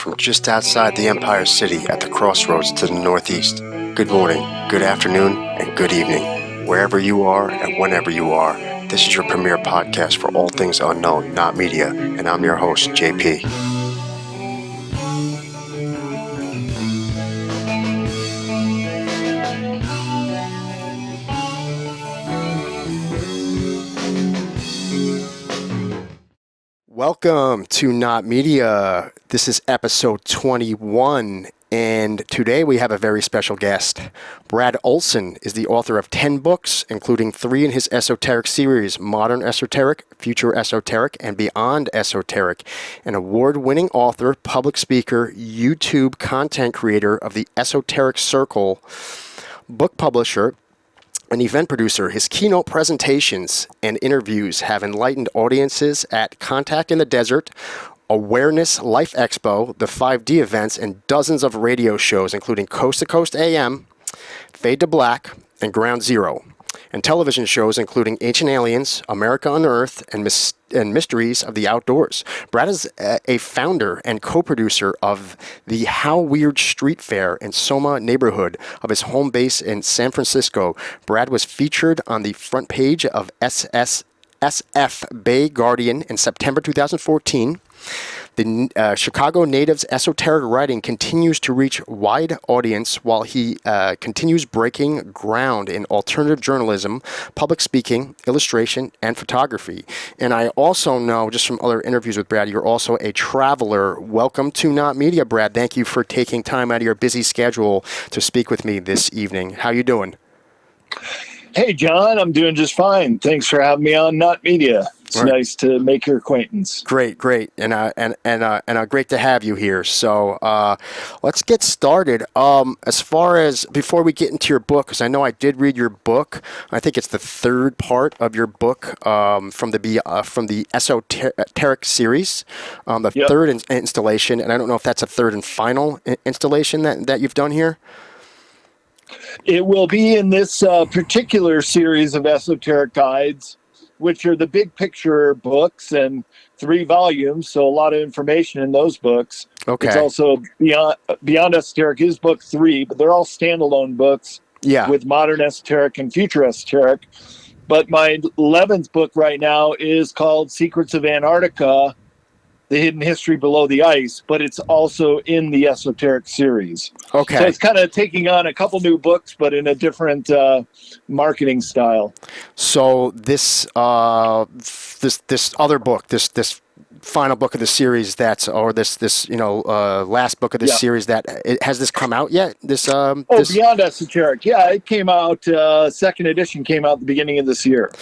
from just outside the Empire City at the crossroads to the northeast. Good morning, good afternoon, and good evening. Wherever you are and whenever you are, this is your premier podcast for all things unknown, not media, and I'm your host, JP. Welcome to Not Media. This is episode 21, and today we have a very special guest. Brad Olsen is the author of 10 books, including 3 in his esoteric series, Modern Esoteric, Future Esoteric, and Beyond Esoteric. An award-winning author, public speaker, YouTube content creator of the Esoteric Circle, book publisher, an event producer. His keynote presentations and interviews have enlightened audiences at Contact in the Desert, Awareness Life Expo, the 5D events, and dozens of radio shows, including Coast to Coast AM, Fade to Black, and Ground Zero, and television shows including Ancient Aliens, America Unearthed, and Mysteries of the Outdoors. Brad is a founder and co-producer of the How Weird Street Fair in Soma neighborhood of his home base in San Francisco. Brad was featured on the front page of SF Bay Guardian in September 2014. The Chicago native's esoteric writing continues to reach wide audience while he continues breaking ground in alternative journalism, public speaking, illustration, and photography. And I also know, just from other interviews with Brad, you're also a traveler. Welcome to Not Media, Brad. Thank you for taking time out of your busy schedule to speak with me this evening. How you doing? Hey, John, I'm doing just fine. Thanks for having me on Not Media. It's nice to make your acquaintance. Great, and great to have you here. So let's get started. As far as before we get into your book, because I know I did read your book. I think it's the third part of your book from the Esoteric series, the third installation, and I don't know if that's a third and final installation that you've done here. It will be in this particular series of esoteric guides, which are the big picture books and 3 volumes, so a lot of information in those books. Okay. It's also Beyond Esoteric is book 3, but they're all standalone books with Modern Esoteric and Future Esoteric. But my 11th book right now is called Secrets of Antarctica, The Hidden History Below the Ice, but it's also in the Esoteric series. Okay. So it's kind of taking on a couple new books, but in a different marketing style. So this other book, this final book of the series last book of this series has this come out yet? Beyond Esoteric. Yeah, it came out, second edition came out at the beginning of this year.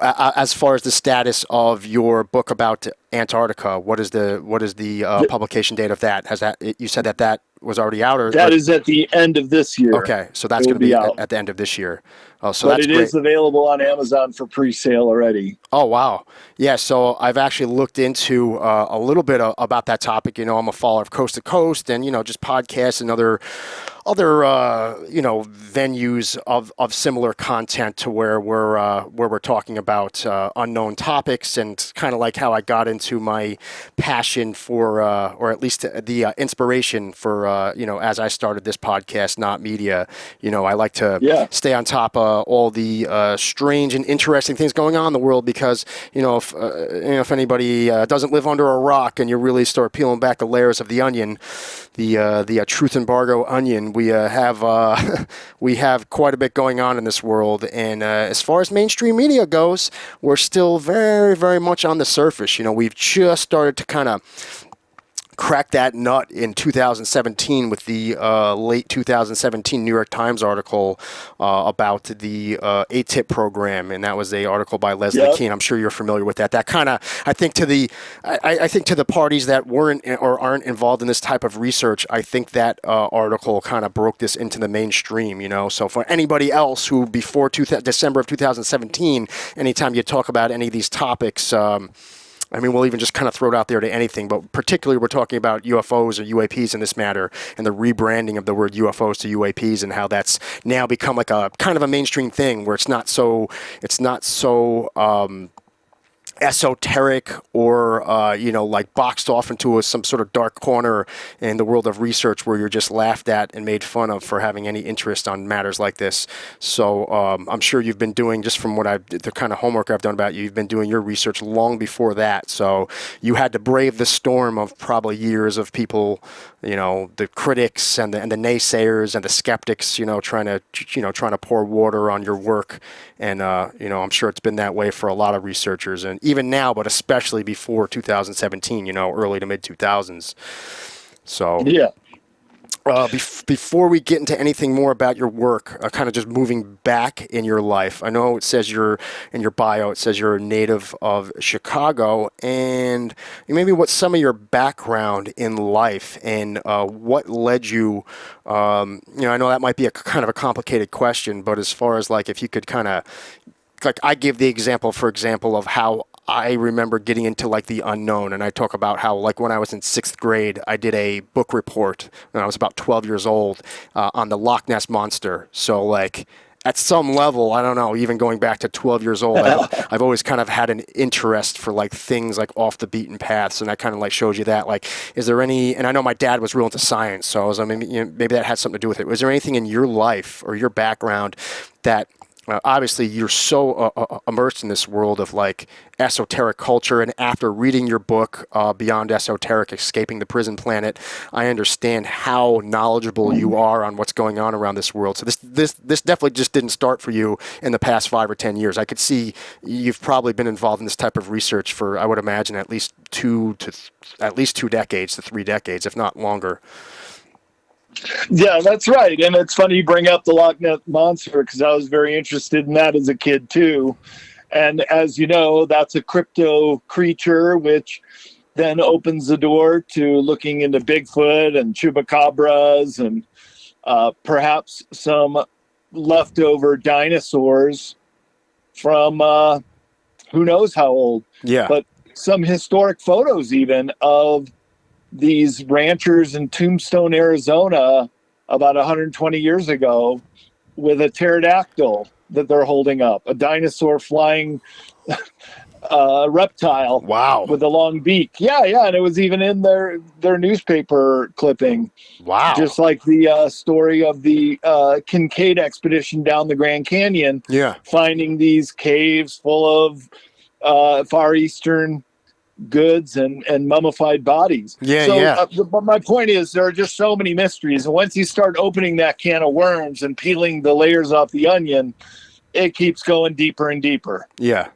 As far as the status of your book about Antarctica, what is the publication date of that? You said that was already out, or that is at the end of this year. Okay, so that's going to be at the end of this year. Oh, so but that's it great. Is available on Amazon for pre-sale already. Oh, wow. Yeah, so I've actually looked into a little bit about that topic. I'm a follower of Coast to Coast and, just podcasts and other venues of similar content to where we're talking about unknown topics, and kind of like how I got into my passion for, or at least the inspiration for, as I started this podcast, Not Media. I like to stay on top of all the strange and interesting things going on in the world, because if anybody doesn't live under a rock and you really start peeling back the layers of the onion, the truth embargo onion, we have quite a bit going on in this world. And as far as mainstream media goes, we're still very, very much on the surface. We've just started to kind of cracked that nut in 2017 with the late 2017 New York Times article about the ATIP program, and that was an article by Leslie Kean. I'm sure you're familiar with that. That kind of, I think to the parties that weren't or aren't involved in this type of research, I think that article kind of broke this into the mainstream. So for anybody else who before December of 2017, anytime you talk about any of these topics, we'll even just kind of throw it out there to anything, but particularly we're talking about UFOs or UAPs in this matter, and the rebranding of the word UFOs to UAPs, and how that's now become like a kind of a mainstream thing where it's not so esoteric or like boxed off into some sort of dark corner in the world of research where you're just laughed at and made fun of for having any interest on matters like this. So I'm sure you've been doing, just from the kind of homework I've done about you, you've been doing your research long before that. So you had to brave the storm of probably years of people, the critics and the naysayers and the skeptics, trying to pour water on your work. And I'm sure it's been that way for a lot of researchers, and even now, but especially before 2017, early to mid 2000s. So Yeah. before we get into anything more about your work, kind of just moving back in your life, I know it says in your bio, it says you're a native of Chicago, and maybe what's some of your background in life and what led you, I know that might be a kind of a complicated question, but as far as like if you could kind of, like I give the example, for example, of how I remember getting into like the unknown, and I talk about how like when I was in sixth grade, I did a book report when I was about 12 years old on the Loch Ness Monster. So like at some level, I don't know, even going back to 12 years old, I've always kind of had an interest for like things like off the beaten paths, and that kind of like shows you that. Like, is there any? And I know my dad was real into science, so maybe that had something to do with it. Was there anything in your life or your background that obviously you're so immersed in this world of like esoteric culture, and after reading your book, Beyond Esoteric, Escaping the Prison Planet, I understand how knowledgeable you are on what's going on around this world. So this definitely just didn't start for you in the past 5 or 10 years. I could see you've probably been involved in this type of research for, I would imagine, at least 2 decades to 3 decades, if not longer. Yeah, that's right. And it's funny you bring up the Loch Ness Monster, because I was very interested in that as a kid too. And as you know, that's a crypto creature, which then opens the door to looking into Bigfoot and chupacabras and perhaps some leftover dinosaurs from who knows how old. Yeah. But some historic photos even of these ranchers in Tombstone, Arizona, about 120 years ago, with a pterodactyl that they're holding up, a dinosaur flying reptile Wow. with a long beak. Yeah, and it was even in their newspaper clipping. Wow. Just like the story of the Kincaid expedition down the Grand Canyon, Yeah. finding these caves full of Far Eastern goods and mummified bodies. Yeah. So Yeah. but my point is, there are just so many mysteries, and once you start opening that can of worms and peeling the layers off the onion, it keeps going deeper and deeper. Yeah.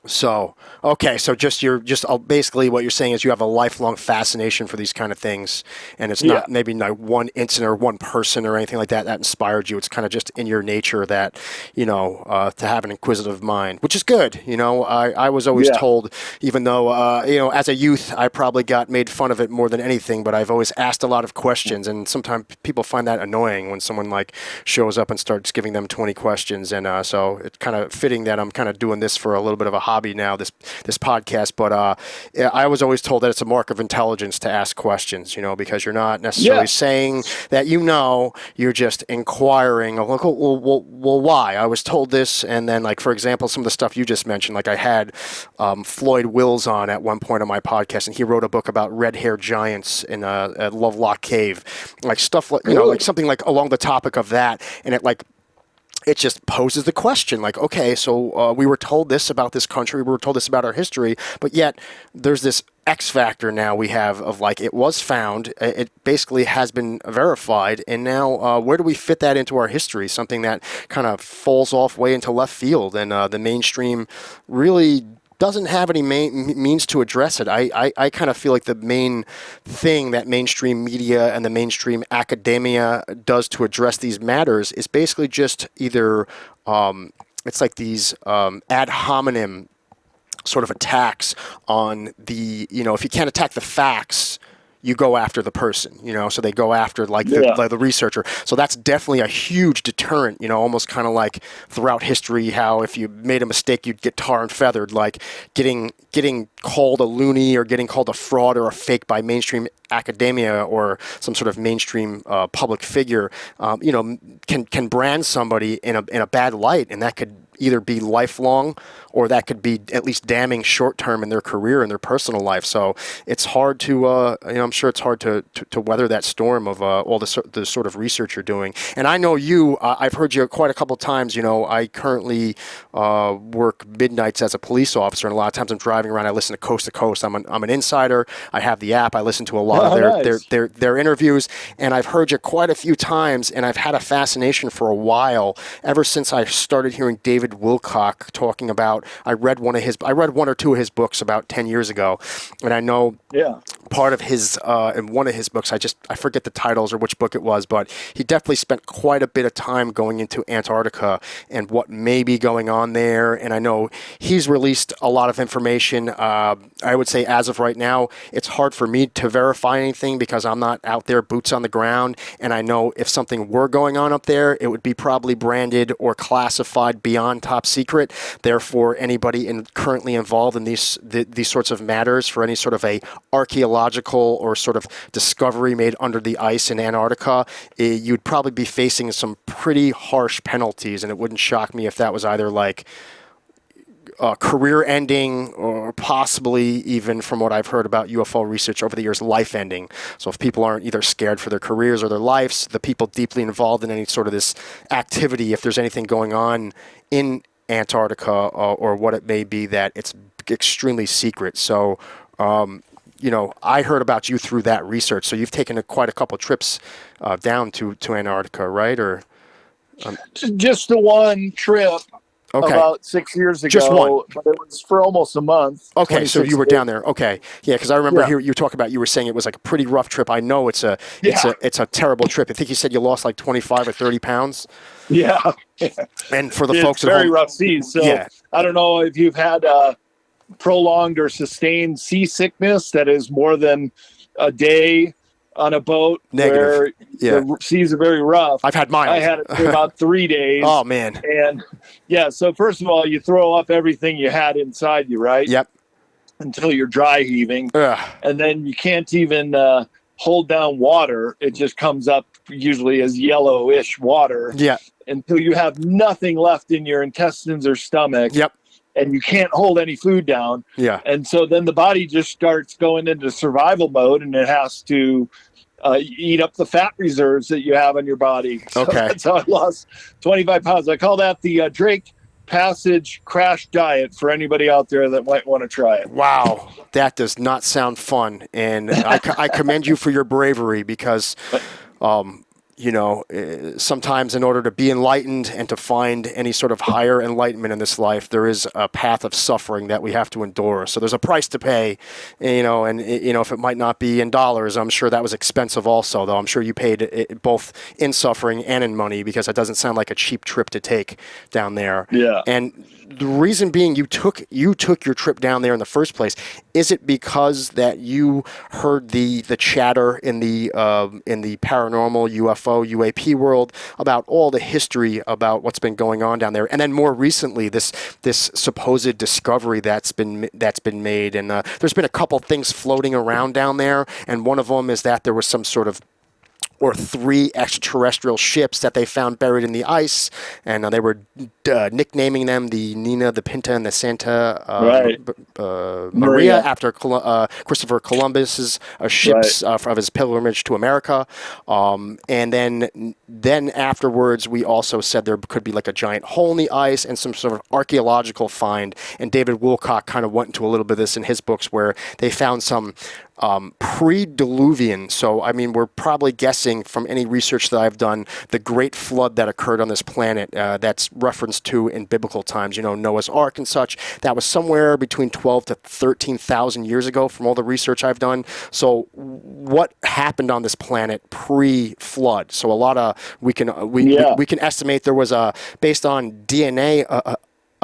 So, okay, so basically what you're saying is you have a lifelong fascination for these kind of things, and it's Yeah. not maybe not one incident or one person or anything like that that inspired you. It's kind of just in your nature that, to have an inquisitive mind, which is good. I was always Yeah. told, even though, as a youth, I probably got made fun of it more than anything, but I've always asked a lot of questions, and sometimes people find that annoying when someone like shows up and starts giving them 20 questions, and so it's kind of fitting that I'm kind of doing this for a little bit of a hobby now, this podcast. But I was always told that it's a mark of intelligence to ask questions, because you're not necessarily saying that you're just inquiring. Like, well, why? I was told this, and then, like, for example, some of the stuff you just mentioned, like I had Floyd Wills on at one point on my podcast, and he wrote a book about red-haired giants in a Lovelock Cave, like stuff like like something like along the topic of that, and it just poses the question, like, okay, so we were told this about this country, we were told this about our history, but yet there's this X factor now we have of like, it was found, it basically has been verified, and now where do we fit that into our history? Something that kind of falls off way into left field, and the mainstream really doesn't have any means to address it. I kind of feel like the main thing that mainstream media and the mainstream academia does to address these matters is basically just either it's like these ad hominem sort of attacks on the, if you can't attack the facts, you go after the person, so they go after like the researcher. So that's definitely a huge deterrent, almost kind of like throughout history, how if you made a mistake, you'd get tar and feathered, like getting called a loony or getting called a fraud or a fake by mainstream academia or some sort of mainstream public figure, can brand somebody in a bad light, and that could either be lifelong or that could be at least damning short term in their career and their personal life. So it's hard to, I'm sure it's hard to weather that storm of all the sort of research you're doing. And I know you, I've heard you quite a couple times. I currently work midnights as a police officer, and a lot of times I'm driving around. I listen to Coast to Coast. I'm an insider. I have the app. I listen to a lot of Nice. their interviews, and I've heard you quite a few times. And I've had a fascination for a while, ever since I started hearing David Wilcock talking about. I read one or two of his books about 10 years ago, and I know Yeah. part of his in one of his books, I forget the titles or which book it was, but he definitely spent quite a bit of time going into Antarctica and what may be going on there. And I know he's released a lot of information. I would say as of right now, it's hard for me to verify anything because I'm not out there, boots on the ground. And I know if something were going on up there, it would be probably branded or classified beyond top secret. Therefore, anybody currently involved in these sorts of matters for any sort of a archaeological or sort of discovery made under the ice in Antarctica, you'd probably be facing some pretty harsh penalties. And it wouldn't shock me if that was either like career ending or possibly even, from what I've heard about UFO research over the years, life ending. So if people aren't either scared for their careers or their lives, the people deeply involved in any sort of this activity, if there's anything going on in Antarctica or what it may be, that it's extremely secret. So, I heard about you through that research. So you've taken quite a couple trips down to Antarctica, right? Or Just the one trip okay, about 6 years ago, just one. but it was for almost a month. Okay, so 26 you were days. down there. Okay, yeah, because I remember Yeah. you talk about, you were saying it was like a pretty rough trip. I know Yeah. it's a terrible trip. I think you said you lost like 25 or 30 pounds. Yeah. And for the It's folks at very home, rough seas. So yeah, I don't know if you've had prolonged or sustained seasickness that is more than a day on a boat negative. where Yeah, the seas are very rough. I've had I mild. had it for about 3 days. Oh man. And yeah, so first of all, you throw up everything you had inside you, right? Yep. Until you're dry heaving. Ugh. And then you can't even hold down water. It just comes up usually as yellowish water Yeah. until you have nothing left in your intestines or stomach. Yep. And you can't hold any food down. Yeah. And so then the body just starts going into survival mode, and it has to eat up the fat reserves that you have in your body. So Okay. that's how I lost 25 pounds. I call that the Drake Passage crash diet for anybody out there that might want to try it. Wow, that does not sound fun, and I commend you for your bravery because, sometimes in order to be enlightened and to find any sort of higher enlightenment in this life, there is a path of suffering that we have to endure. So there's a price to pay, and if it might not be in dollars, I'm sure that was expensive also, though I'm sure you paid it both in suffering and in money, because it doesn't sound like a cheap trip to take down there. Yeah. And the reason being you took your trip down there in the first place, is it because that you heard the chatter in the paranormal UFO UAP world about all the history about what's been going on down there, and then more recently this supposed discovery that's been made, and there's been a couple things floating around down there, and one of them is that there was some sort of or 3 extraterrestrial ships that they found buried in the ice, and they were nicknaming them the Nina, the Pinta, and the Santa Right. Maria Maria. after Christopher Columbus's ships of his pilgrimage to America. And then afterwards, we also said there could be like a giant hole in the ice and some sort of archaeological find. And David Wilcock kind of went into a little bit of this in his books, where they found some pre-Diluvian. So, I mean, we're probably guessing from any research that I've done, the great flood that occurred on this planet, that's referenced to in biblical times, Noah's Ark and such, that was somewhere between 12 to 13,000 years ago from all the research I've done. So what happened on this planet pre-flood? So a lot of, we can estimate there was based on DNA,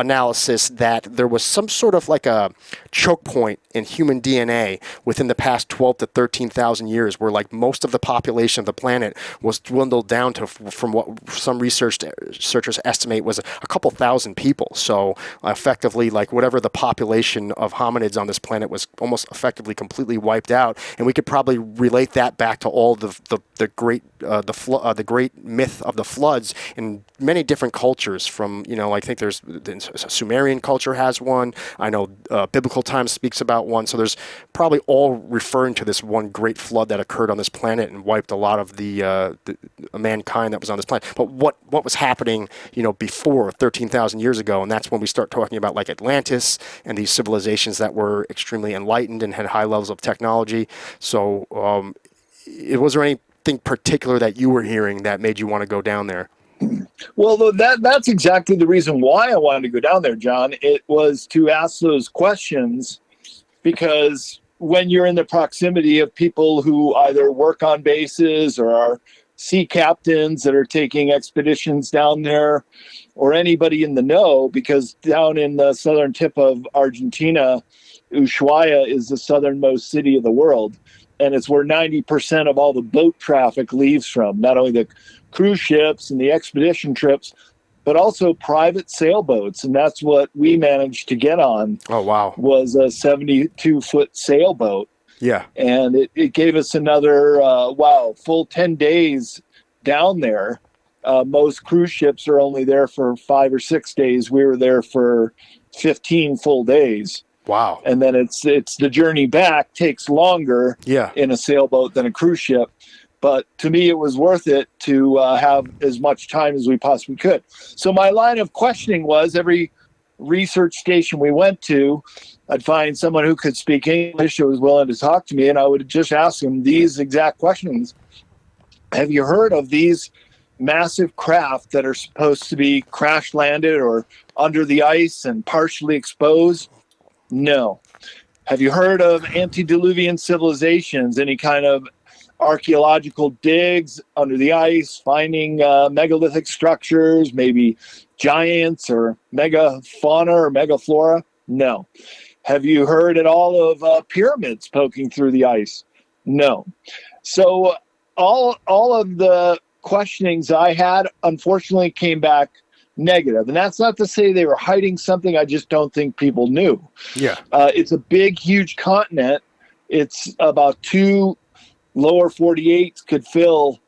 analysis that there was some sort of like a choke point in human DNA within the past 12 to 13,000 years, where like most of the population of the planet was dwindled down to, from what some researchers estimate, was a couple thousand people. So effectively, like whatever the population of hominids on this planet was almost effectively completely wiped out. And we could probably relate that back to all the great great myth of the floods in many different cultures. From, you know, I think there's the Sumerian culture has one. I know biblical times speaks about one. So there's probably all referring to this one great flood that occurred on this planet and wiped a lot of the mankind that was on this planet. But what was happening, you know, before 13,000 years ago? And that's when we start talking about like Atlantis and these civilizations that were extremely enlightened and had high levels of technology. So was there anything particular that you were hearing that made you want to go down there? Well, that's exactly the reason why I wanted to go down there, John. It was to ask those questions, because when you're in the proximity of people who either work on bases or are sea captains that are taking expeditions down there, or anybody in the know, because down in the southern tip of Argentina, Ushuaia is the southernmost city of the world. And it's where 90% of all the boat traffic leaves from, not only the cruise ships and the expedition trips, but also private sailboats. And that's what we managed to get on. Oh, wow. Was a 72-foot sailboat. Yeah. And it gave us another, full 10 days down there. Most cruise ships are only there for 5 or 6 days. We were there for 15 full days. Wow. And then it's the journey back takes longer in a sailboat than a cruise ship. But to me, it was worth it to have as much time as we possibly could. So my line of questioning was, every research station we went to, I'd find someone who could speak English who was willing to talk to me, and I would just ask them these exact questions. Have you heard of these massive craft that are supposed to be crash landed or under the ice and partially exposed? No. Have you heard of antediluvian civilizations, any kind of archaeological digs under the ice, finding megalithic structures, maybe giants or megafauna or megaflora? No. Have you heard at all of pyramids poking through the ice? No. So all of the questionings I had, unfortunately, came back negative. And that's not to say they were hiding something. I just don't think people knew. Yeah. It's a big, huge continent. It's about 2 lower 48s could fill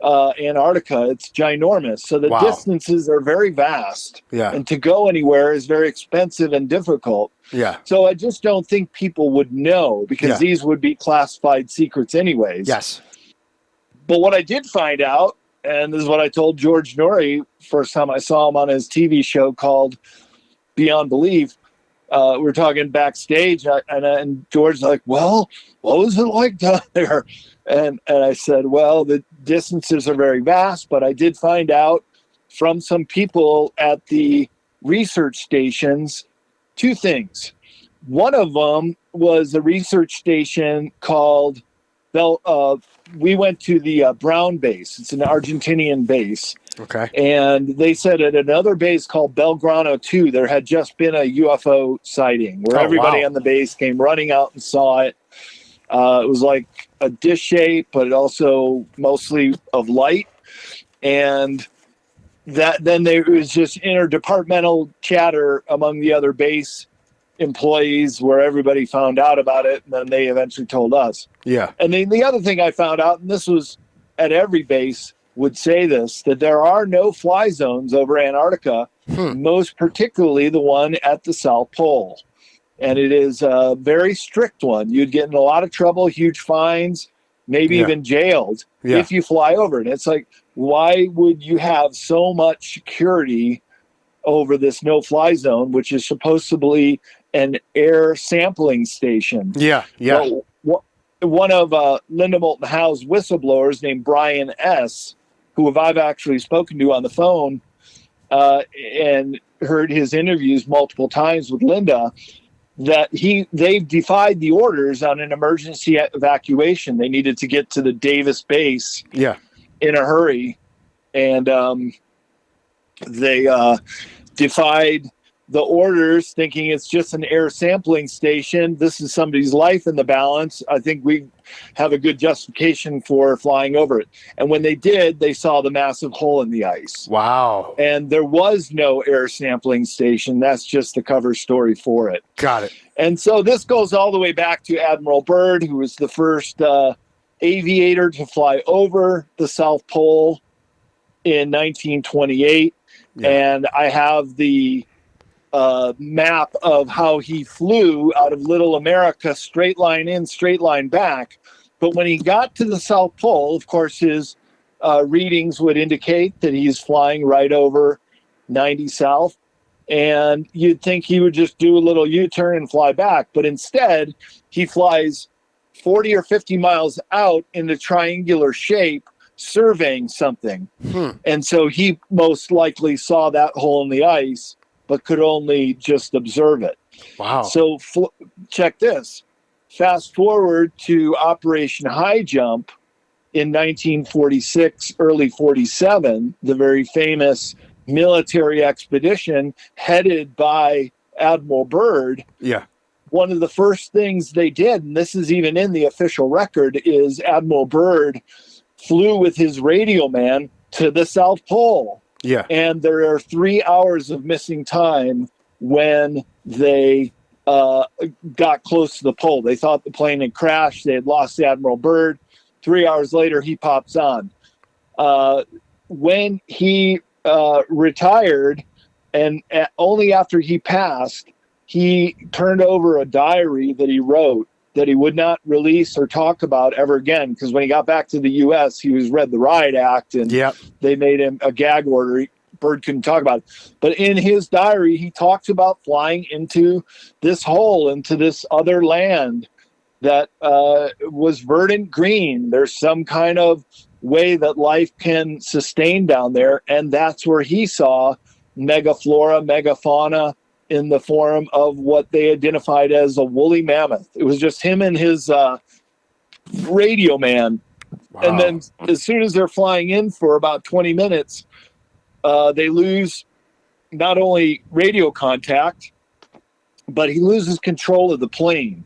Antarctica. It's ginormous. So the distances are very vast. Yeah. And to go anywhere is very expensive and difficult. Yeah. So I just don't think people would know, because these would be classified secrets anyways. Yes. But what I did find out, and this is what I told George Norrie first time I saw him on his TV show called Beyond Belief. We're talking backstage, and George's like, well, what was it like down there? And I said, well, the distances are very vast, but I did find out from some people at the research stations 2 things. One of them was a research station called we went to the Brown base. It's an Argentinian base. Okay. And they said at another base called Belgrano 2, there had just been a UFO sighting where everybody on the base came running out and saw it. It was like a dish shape, but also mostly of light. And that then there was just interdepartmental chatter among the other base employees where everybody found out about it, and then they eventually told us. Yeah. And then the other thing I found out, and this was at every base would say this, that there are no fly zones over Antarctica, most particularly the one at the South Pole. And it is a very strict one. You'd get in a lot of trouble, huge fines, maybe even jailed if you fly over. And it's like, why would you have so much security over this no-fly zone, which is supposedly an air sampling station? Yeah. Well, one of Linda Moulton Howe's whistleblowers named Brian S., who I've actually spoken to on the phone and heard his interviews multiple times with Linda, that they've defied the orders on an emergency evacuation. They needed to get to the Davis base in a hurry, and they defied the orders, thinking it's just an air sampling station. This is somebody's life in the balance. I think we have a good justification for flying over it. And when they did, they saw the massive hole in the ice. Wow. And there was no air sampling station. That's just the cover story for it. Got it. And so this goes all the way back to Admiral Byrd, who was the first aviator to fly over the South Pole in 1928. Yeah. And I have the map of how he flew out of Little America, straight line in, straight line back. But when he got to the South Pole, of course, his readings would indicate that he's flying right over 90 south. And you'd think he would just do a little U-turn and fly back. But instead, he flies 40 or 50 miles out in the triangular shape, surveying something. And so he most likely saw that hole in the ice, but could only just observe it. Wow. So check this. Fast forward to Operation High Jump in 1946, early 47, the very famous military expedition headed by Admiral Byrd. Yeah. One of the first things they did, and this is even in the official record, is Admiral Byrd flew with his radio man to the South Pole. Yeah. And there are 3 hours of missing time when they got close to the pole. They thought the plane had crashed. They had lost Admiral Byrd. 3 hours later, he pops on. When he retired, and only after he passed, he turned over a diary that he wrote that he would not release or talk about ever again, because when he got back to the U.S., he was read the Riot Act, and they made him a gag order. Byrd couldn't talk about it. But in his diary, he talks about flying into this hole, into this other land that was verdant green. There's some kind of way that life can sustain down there, and that's where he saw megaflora, megafauna, in the form of what they identified as a woolly mammoth. It was just him and his radio man. Wow. And then as soon as they're flying in for about 20 minutes, they lose not only radio contact, but he loses control of the plane.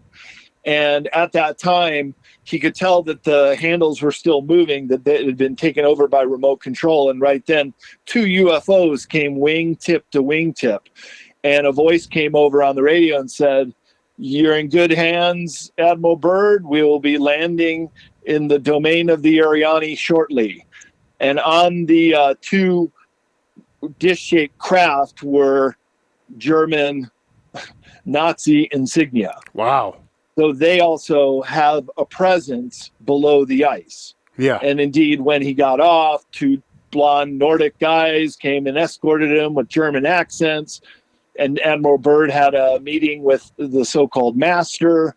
And at that time, he could tell that the handles were still moving, that they had been taken over by remote control. And right then, 2 UFOs came wingtip to wingtip. And a voice came over on the radio and said, "You're in good hands, Admiral Byrd. We will be landing in the domain of the Ariane shortly." And on the 2 dish-shaped craft were German Nazi insignia. Wow. So they also have a presence below the ice. Yeah. And indeed, when he got off, 2 blonde Nordic guys came and escorted him with German accents. And Admiral Byrd had a meeting with the so-called master,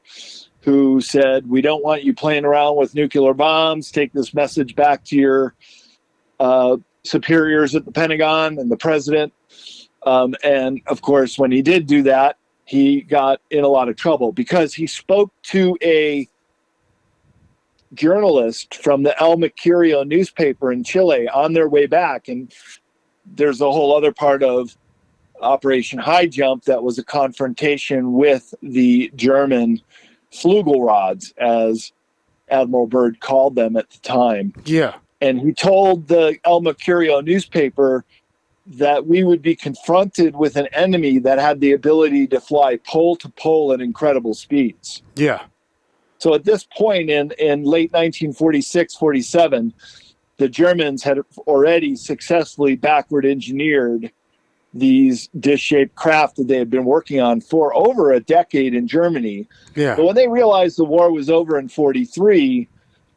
who said, "We don't want you playing around with nuclear bombs. Take this message back to your superiors at the Pentagon and the president." And of course, when he did do that, he got in a lot of trouble because he spoke to a journalist from the El Mercurio newspaper in Chile on their way back. And there's a whole other part of Operation High Jump that was a confrontation with the German Flugelrods, as Admiral Byrd called them at the time. Yeah. And he told the El Mercurio newspaper that we would be confronted with an enemy that had the ability to fly pole to pole at incredible speeds. Yeah. So at this point in late 1946, 47, the Germans had already successfully backward engineered these dish-shaped craft that they had been working on for over a decade in Germany. Yeah. But when they realized the war was over in 43,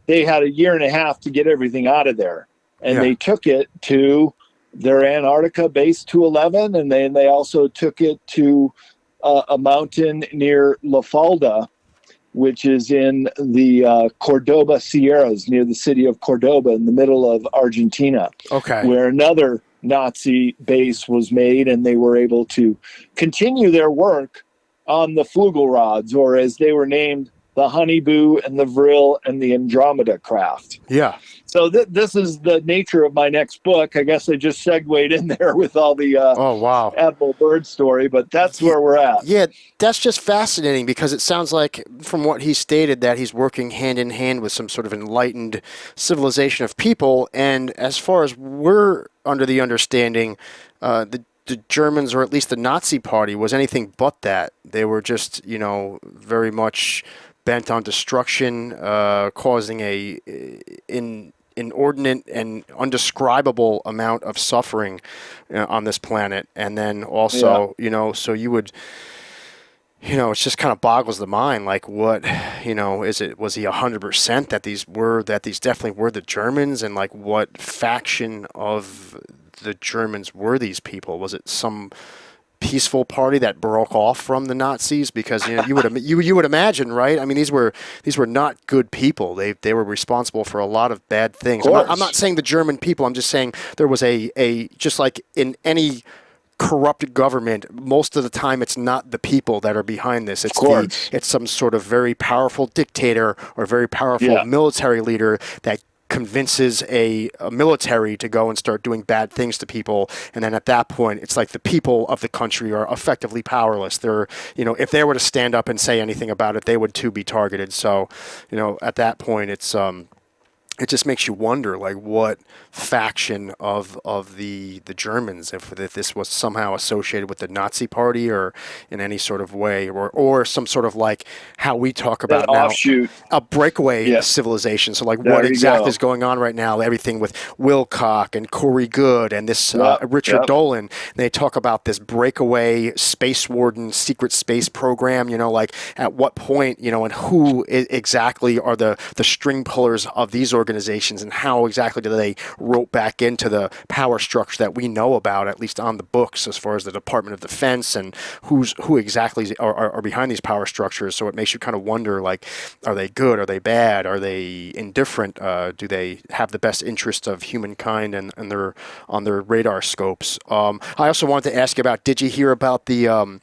they had a year and a half to get everything out of there. And they took it to their Antarctica base 211, and then they also took it to a mountain near La Falda, which is in the Cordoba Sierras, near the city of Cordoba in the middle of Argentina. Okay. Where another Nazi base was made, and they were able to continue their work on the Flugelrods, or as they were named the Honeyboo and the Vril and the Andromeda craft. Yeah. So this is the nature of my next book. I guess I just segued in there with all the Oh, wow. Admiral Byrd story, but that's Yeah, where we're at. yeah, that's just fascinating because it sounds like, from what he stated, that he's working hand in hand with some sort of enlightened civilization of people. And as far as we're under the understanding, the Germans, or at least the Nazi Party, was anything but that. They were just, very much bent on destruction, causing inordinate and undescribable amount of suffering on this planet. And then also, so you would, it just kind of boggles the mind. Like, what, was he 100% that these definitely were the Germans? And like, what faction of the Germans were these people? Was it some peaceful party that broke off from the Nazis? Because you would imagine, right? I mean, these were not good people. They were responsible for a lot of bad things. I'm not saying the German people. I'm just saying there was a just like in any corrupt government, most of the time it's not the people that are behind this. It's some sort of very powerful dictator or very powerful military leader that convinces a military to go and start doing bad things to people, and then at that point it's like the people of the country are effectively powerless. They're, if they were to stand up and say anything about it, they would too be targeted. So, at that point it just makes you wonder, like, what faction of the Germans, if this was somehow associated with the Nazi Party or in any sort of way, or some sort of, like, how we talk about now, offshoot, a breakaway civilization. So, like, what exactly is going on right now? Everything with Wilcock and Corey Good and this Richard Dolan. They talk about this breakaway space warden secret space program. Like, at what point, and who exactly are the string pullers of these organizations, and how exactly do they rope back into the power structure that we know about, at least on the books, as far as the Department of Defense, and who exactly are behind these power structures. So it makes you kind of wonder, like, are they good? Are they bad? Are they indifferent? Do they have the best interest of humankind and they're on their radar scopes? I also wanted to ask you about, did you hear about the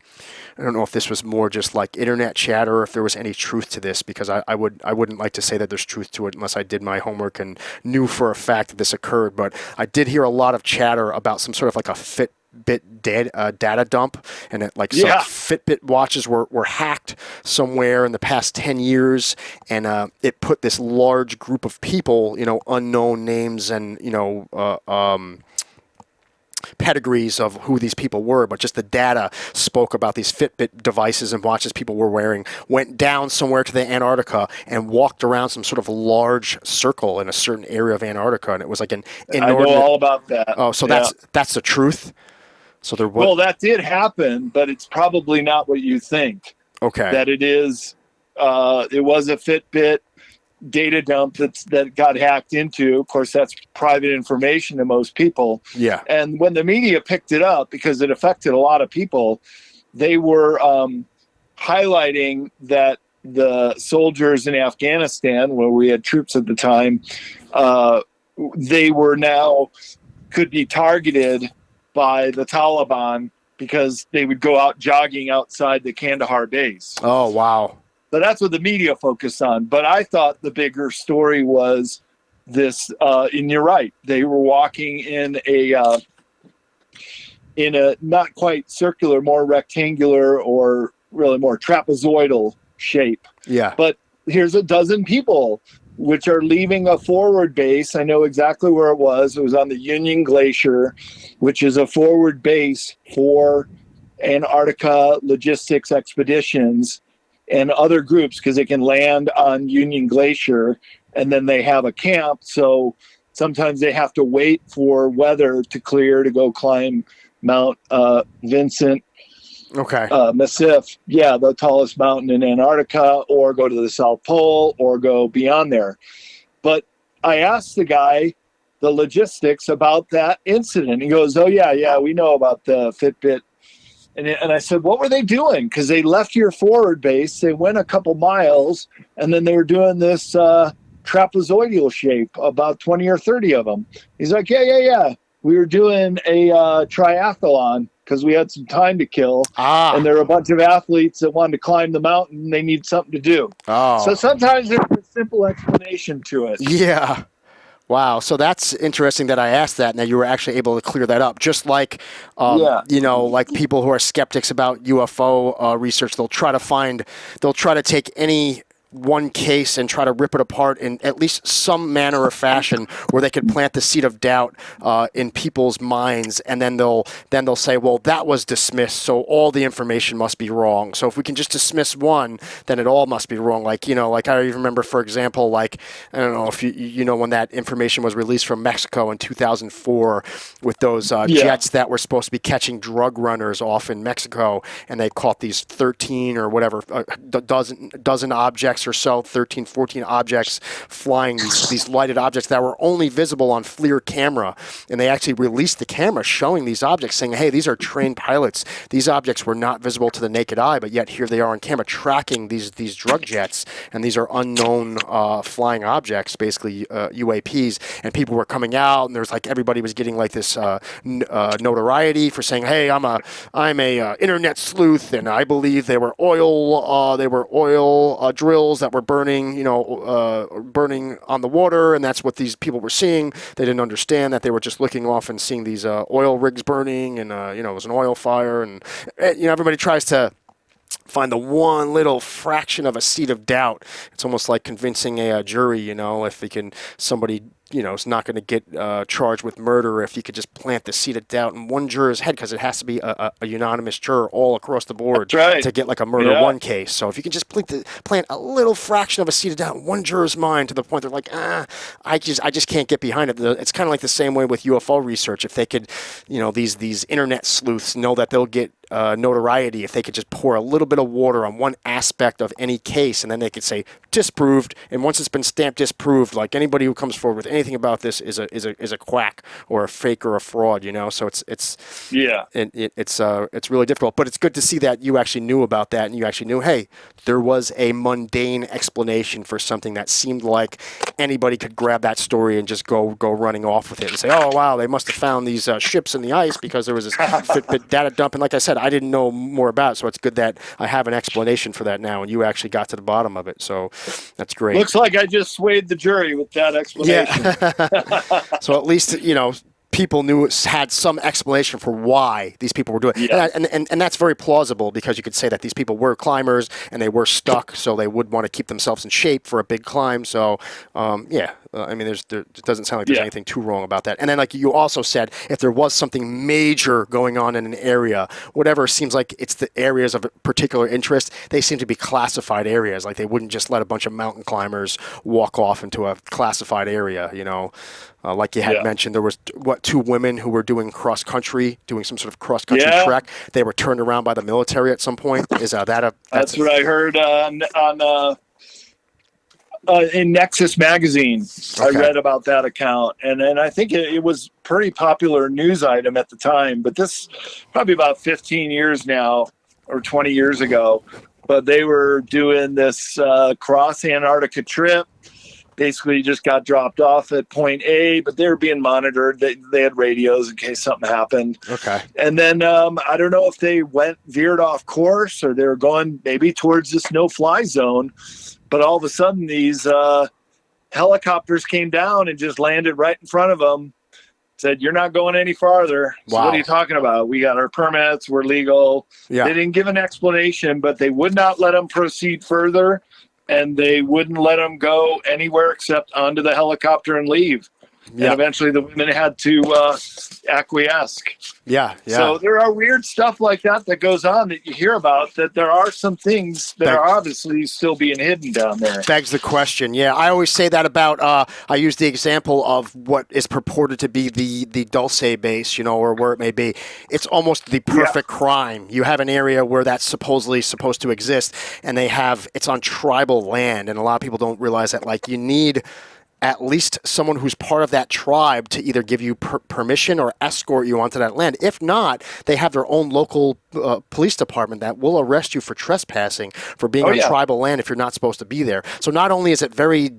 I don't know if this was more just like internet chatter, or if there was any truth to this, because I wouldn't like to say that there's truth to it unless I did my homework and knew for a fact that this occurred. But I did hear a lot of chatter about some sort of like a Fitbit data dump, and some Fitbit watches were hacked somewhere in the past 10 years, and it put this large group of people, unknown names and pedigrees of who these people were, but just the data spoke about these Fitbit devices and watches people were wearing, went down somewhere to the Antarctica and walked around some sort of large circle in a certain area of Antarctica, and it was like an inordinate... I know all about that. Oh, so that's the truth? So there was... Well, that did happen, but it's probably not what you think. Okay. That it is. It was a Fitbit data dump that got hacked into. Of course, that's private information to most people. Yeah. And when the media picked it up, because it affected a lot of people, they were highlighting that the soldiers in Afghanistan, where we had troops at the time, they were now could be targeted by the Taliban because they would go out jogging outside the Kandahar base. Oh, wow. So that's what the media focused on. But I thought the bigger story was this, and you're right, they were walking in a not quite circular, more rectangular, or really more trapezoidal shape. Yeah. But here's a dozen people which are leaving a forward base. I know exactly where it was. It was on the Union Glacier, which is a forward base for Antarctica logistics expeditions and other groups, because they can land on Union Glacier and then they have a camp. So sometimes they have to wait for weather to clear to go climb Mount Vincent Massif, the tallest mountain in Antarctica, or go to the South Pole, or go beyond there. But I asked the guy the logistics about that incident. He goes, "Oh yeah, we know about the Fitbit." And I said, "What were they doing?" Because they left your forward base, they went a couple miles, and then they were doing this trapezoidal shape, about 20 or 30 of them. He's like, yeah. We were doing a triathlon because we had some time to kill. And Ah. there were a bunch of athletes that wanted to climb the mountain. They need something to do. So Oh. sometimes there's a simple explanation to it. Yeah. Wow. So that's interesting that I asked that, and that you were actually able to clear that up. Just like, Yeah. like people who are skeptics about UFO research, they'll try to take any one case and try to rip it apart in at least some manner or fashion where they could plant the seed of doubt in people's minds, and then they'll say, well, that was dismissed, so all the information must be wrong. So if we can just dismiss one, then it all must be wrong. Like, like I remember, for example, like, I don't know if you know when that information was released from Mexico in 2004 with those jets that were supposed to be catching drug runners off in Mexico, and they caught these 13 or whatever dozen objects or so, 13, 14 objects flying, these lighted objects that were only visible on FLIR camera. And they actually released the camera showing these objects, saying, hey, these are trained pilots. These objects were not visible to the naked eye, but yet here they are on camera tracking these drug jets. And these are unknown flying objects, basically UAPs. And people were coming out, and there's like everybody was getting like this notoriety for saying, hey, I'm a internet sleuth, and I believe they were oil drills that were burning, burning on the water, and that's what these people were seeing. They didn't understand that they were just looking off and seeing these oil rigs burning, and it was an oil fire, and everybody tries to find the one little fraction of a seed of doubt. It's almost like convincing a jury, if they can, somebody is not going to get charged with murder if you could just plant the seed of doubt in one juror's head, because it has to be a unanimous juror all across the board to get like a murder one case. So if you can just plant a little fraction of a seed of doubt in one juror's mind to the point they're like, I just can't get behind it. It's kind of like the same way with UFO research. If they could, these internet sleuths know that they'll get notoriety if they could just pour a little bit of water on one aspect of any case, and then they could say disproved. And once it's been stamped disproved, like anybody who comes forward with anything about this is a quack or a fake or a fraud. So it's really difficult. But it's good to see that you actually knew about that, and you actually knew, hey, there was a mundane explanation for something that seemed like anybody could grab that story and just go running off with it and say, oh wow, they must have found these ships in the ice because there was this Fitbit data dump. And like I said, I didn't know more about it, so it's good that I have an explanation for that now, and you actually got to the bottom of it. So that's great. Looks like I just swayed the jury with that explanation. Yeah. So at least, people had some explanation for why these people were doing it. Yeah. And that's very plausible, because you could say that these people were climbers and they were stuck, so they would want to keep themselves in shape for a big climb. So, there doesn't sound like there's anything too wrong about that. And then, like you also said, if there was something major going on in an area, whatever seems like it's the areas of particular interest, they seem to be classified areas. Like they wouldn't just let a bunch of mountain climbers walk off into a classified area, like you had mentioned, there was, two women who were doing some sort of cross-country trek. They were turned around by the military at some point. Is That's what I heard in Nexus magazine. Okay. I read about that account, and I think it was pretty popular news item at the time. But this probably about 15 years now, or 20 years ago. But they were doing this cross Antarctica trip. Basically just got dropped off at point A, but they were being monitored. They had radios in case something happened. Okay. And then I don't know if they veered off course, or they were going maybe towards this no-fly zone, but all of a sudden these helicopters came down and just landed right in front of them. Said, you're not going any farther. So what are you talking about? We got our permits. We're legal. Yeah. They didn't give an explanation, but they would not let them proceed further. And they wouldn't let them go anywhere except onto the helicopter and leave. Yeah. And eventually the women had to acquiesce. Yeah. So there are weird stuff like that goes on that you hear about, that there are some things that are obviously still being hidden down there. Begs the question. Yeah, I always say that about, I use the example of what is purported to be the Dulce base, or where it may be. It's almost the perfect crime. You have an area where that's supposedly supposed to exist, and it's on tribal land, and a lot of people don't realize that, like, you need at least someone who's part of that tribe to either give you permission or escort you onto that land. If not, they have their own local police department that will arrest you for trespassing, for being on tribal land if you're not supposed to be there. So not only is it very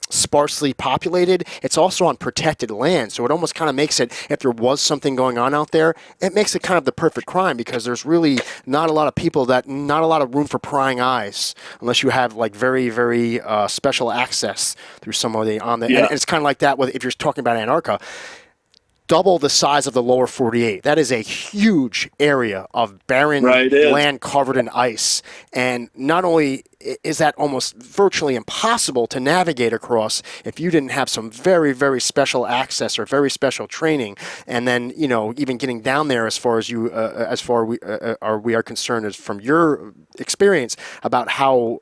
sparsely populated. It's also on protected land, so it almost kind of makes it, if there was something going on out there, it makes it kind of the perfect crime, because there's really not a lot of people, not a lot of room for prying eyes, unless you have like very, very special access through somebody on the. And Yeah. it's kind of like that with, if you're talking about Antarctica, double the size of the lower 48. That is a huge area of barren Right. It is. land covered in ice. And not only is that almost virtually impossible to navigate across if you didn't have some very, very special access or very special training. And then, even getting down there, as far as we are concerned, is from your experience about how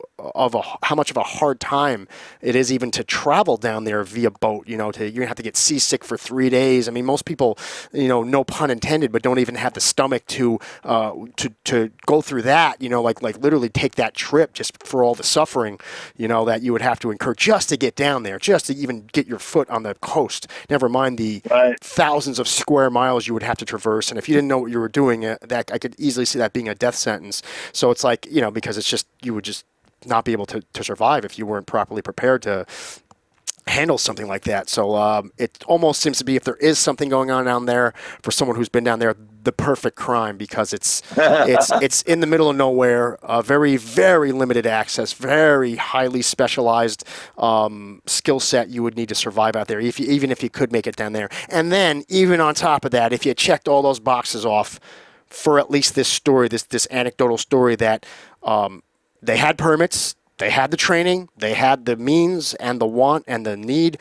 much of a hard time it is even to travel down there via boat. You're gonna have to get seasick for 3 days. I mean, most people, no pun intended, but don't even have the stomach to go through that. Like literally take that trip just for all the suffering, that you would have to incur just to get down there, just to even get your foot on the coast. Never mind the Right. thousands of square miles you would have to traverse. And if you didn't know what you were doing, that I could easily see that being a death sentence. So it's like, because it's just, you would just not be able to survive if you weren't properly prepared to handle something like that. So it almost seems to be, if there is something going on down there, for someone who's been down there, the perfect crime, because it's in the middle of nowhere, very, very limited access, very highly specialized skill set you would need to survive out there, even if you could make it down there. And then even on top of that, if you checked all those boxes off for at least this story, this anecdotal story, that they had permits, they had the training, they had the means and the want and the need,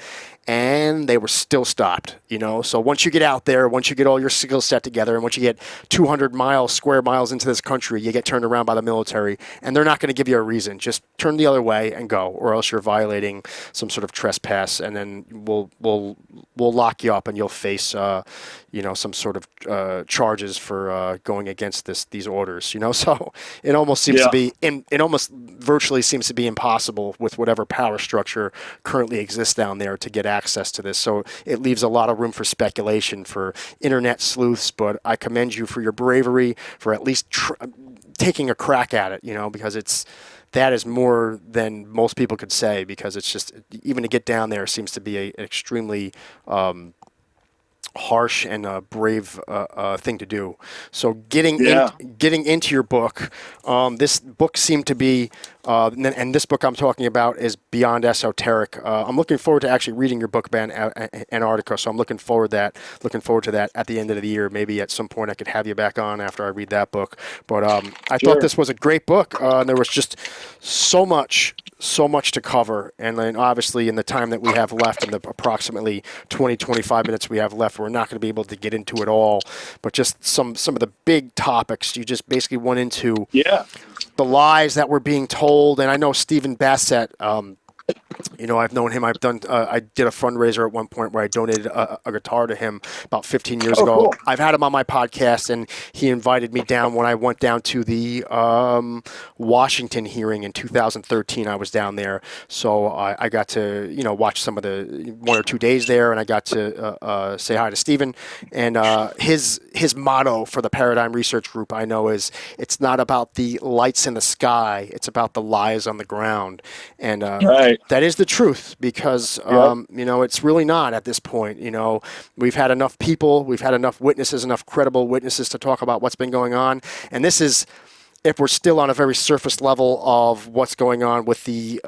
and they were still stopped. So once you get out there, once you get all your skill set together, and once you get 200 square miles into this country, you get turned around by the military, and they're not going to give you a reason. Just turn the other way and go, or else you're violating some sort of trespass, and then we'll lock you up, and you'll face some sort of charges for going against these orders. So it almost seems to be, it almost virtually seems to be impossible with whatever power structure currently exists down there to get access to this. So it leaves a lot of room for speculation for internet sleuths, but I commend you for your bravery, for at least taking a crack at it, because that is more than most people could say, because it's just, even to get down there seems to be an extremely harsh and brave thing to do. So getting into your book, this book seemed to be, and this book I'm talking about is beyond esoteric. I'm looking forward to actually reading your book about Antarctica. So I'm looking forward to that at the end of the year. Maybe at some point I could have you back on after I read that book. But I thought this was a great book. And there was just so much to cover, and then obviously in the time that we have left, in the approximately 20-25 minutes we have left, we're not going to be able to get into it all, but just some of the big topics. You just basically went into the lies that were being told. And I know Stephen Bassett, I've known him. I've done. I did a fundraiser at one point where I donated a guitar to him about 15 years ago. Cool. I've had him on my podcast, and he invited me down when I went down to the Washington hearing in 2013. I was down there, so I got to watch some of the 1 or 2 days there, and I got to say hi to Stephen. And his motto for the Paradigm Research Group, I know, is, it's not about the lights in the sky, it's about the lies on the ground. And that is the truth, because it's really not at this point. We've had enough people, we've had enough witnesses, enough credible witnesses to talk about what's been going on. And this is, if we're still on a very surface level of what's going on with the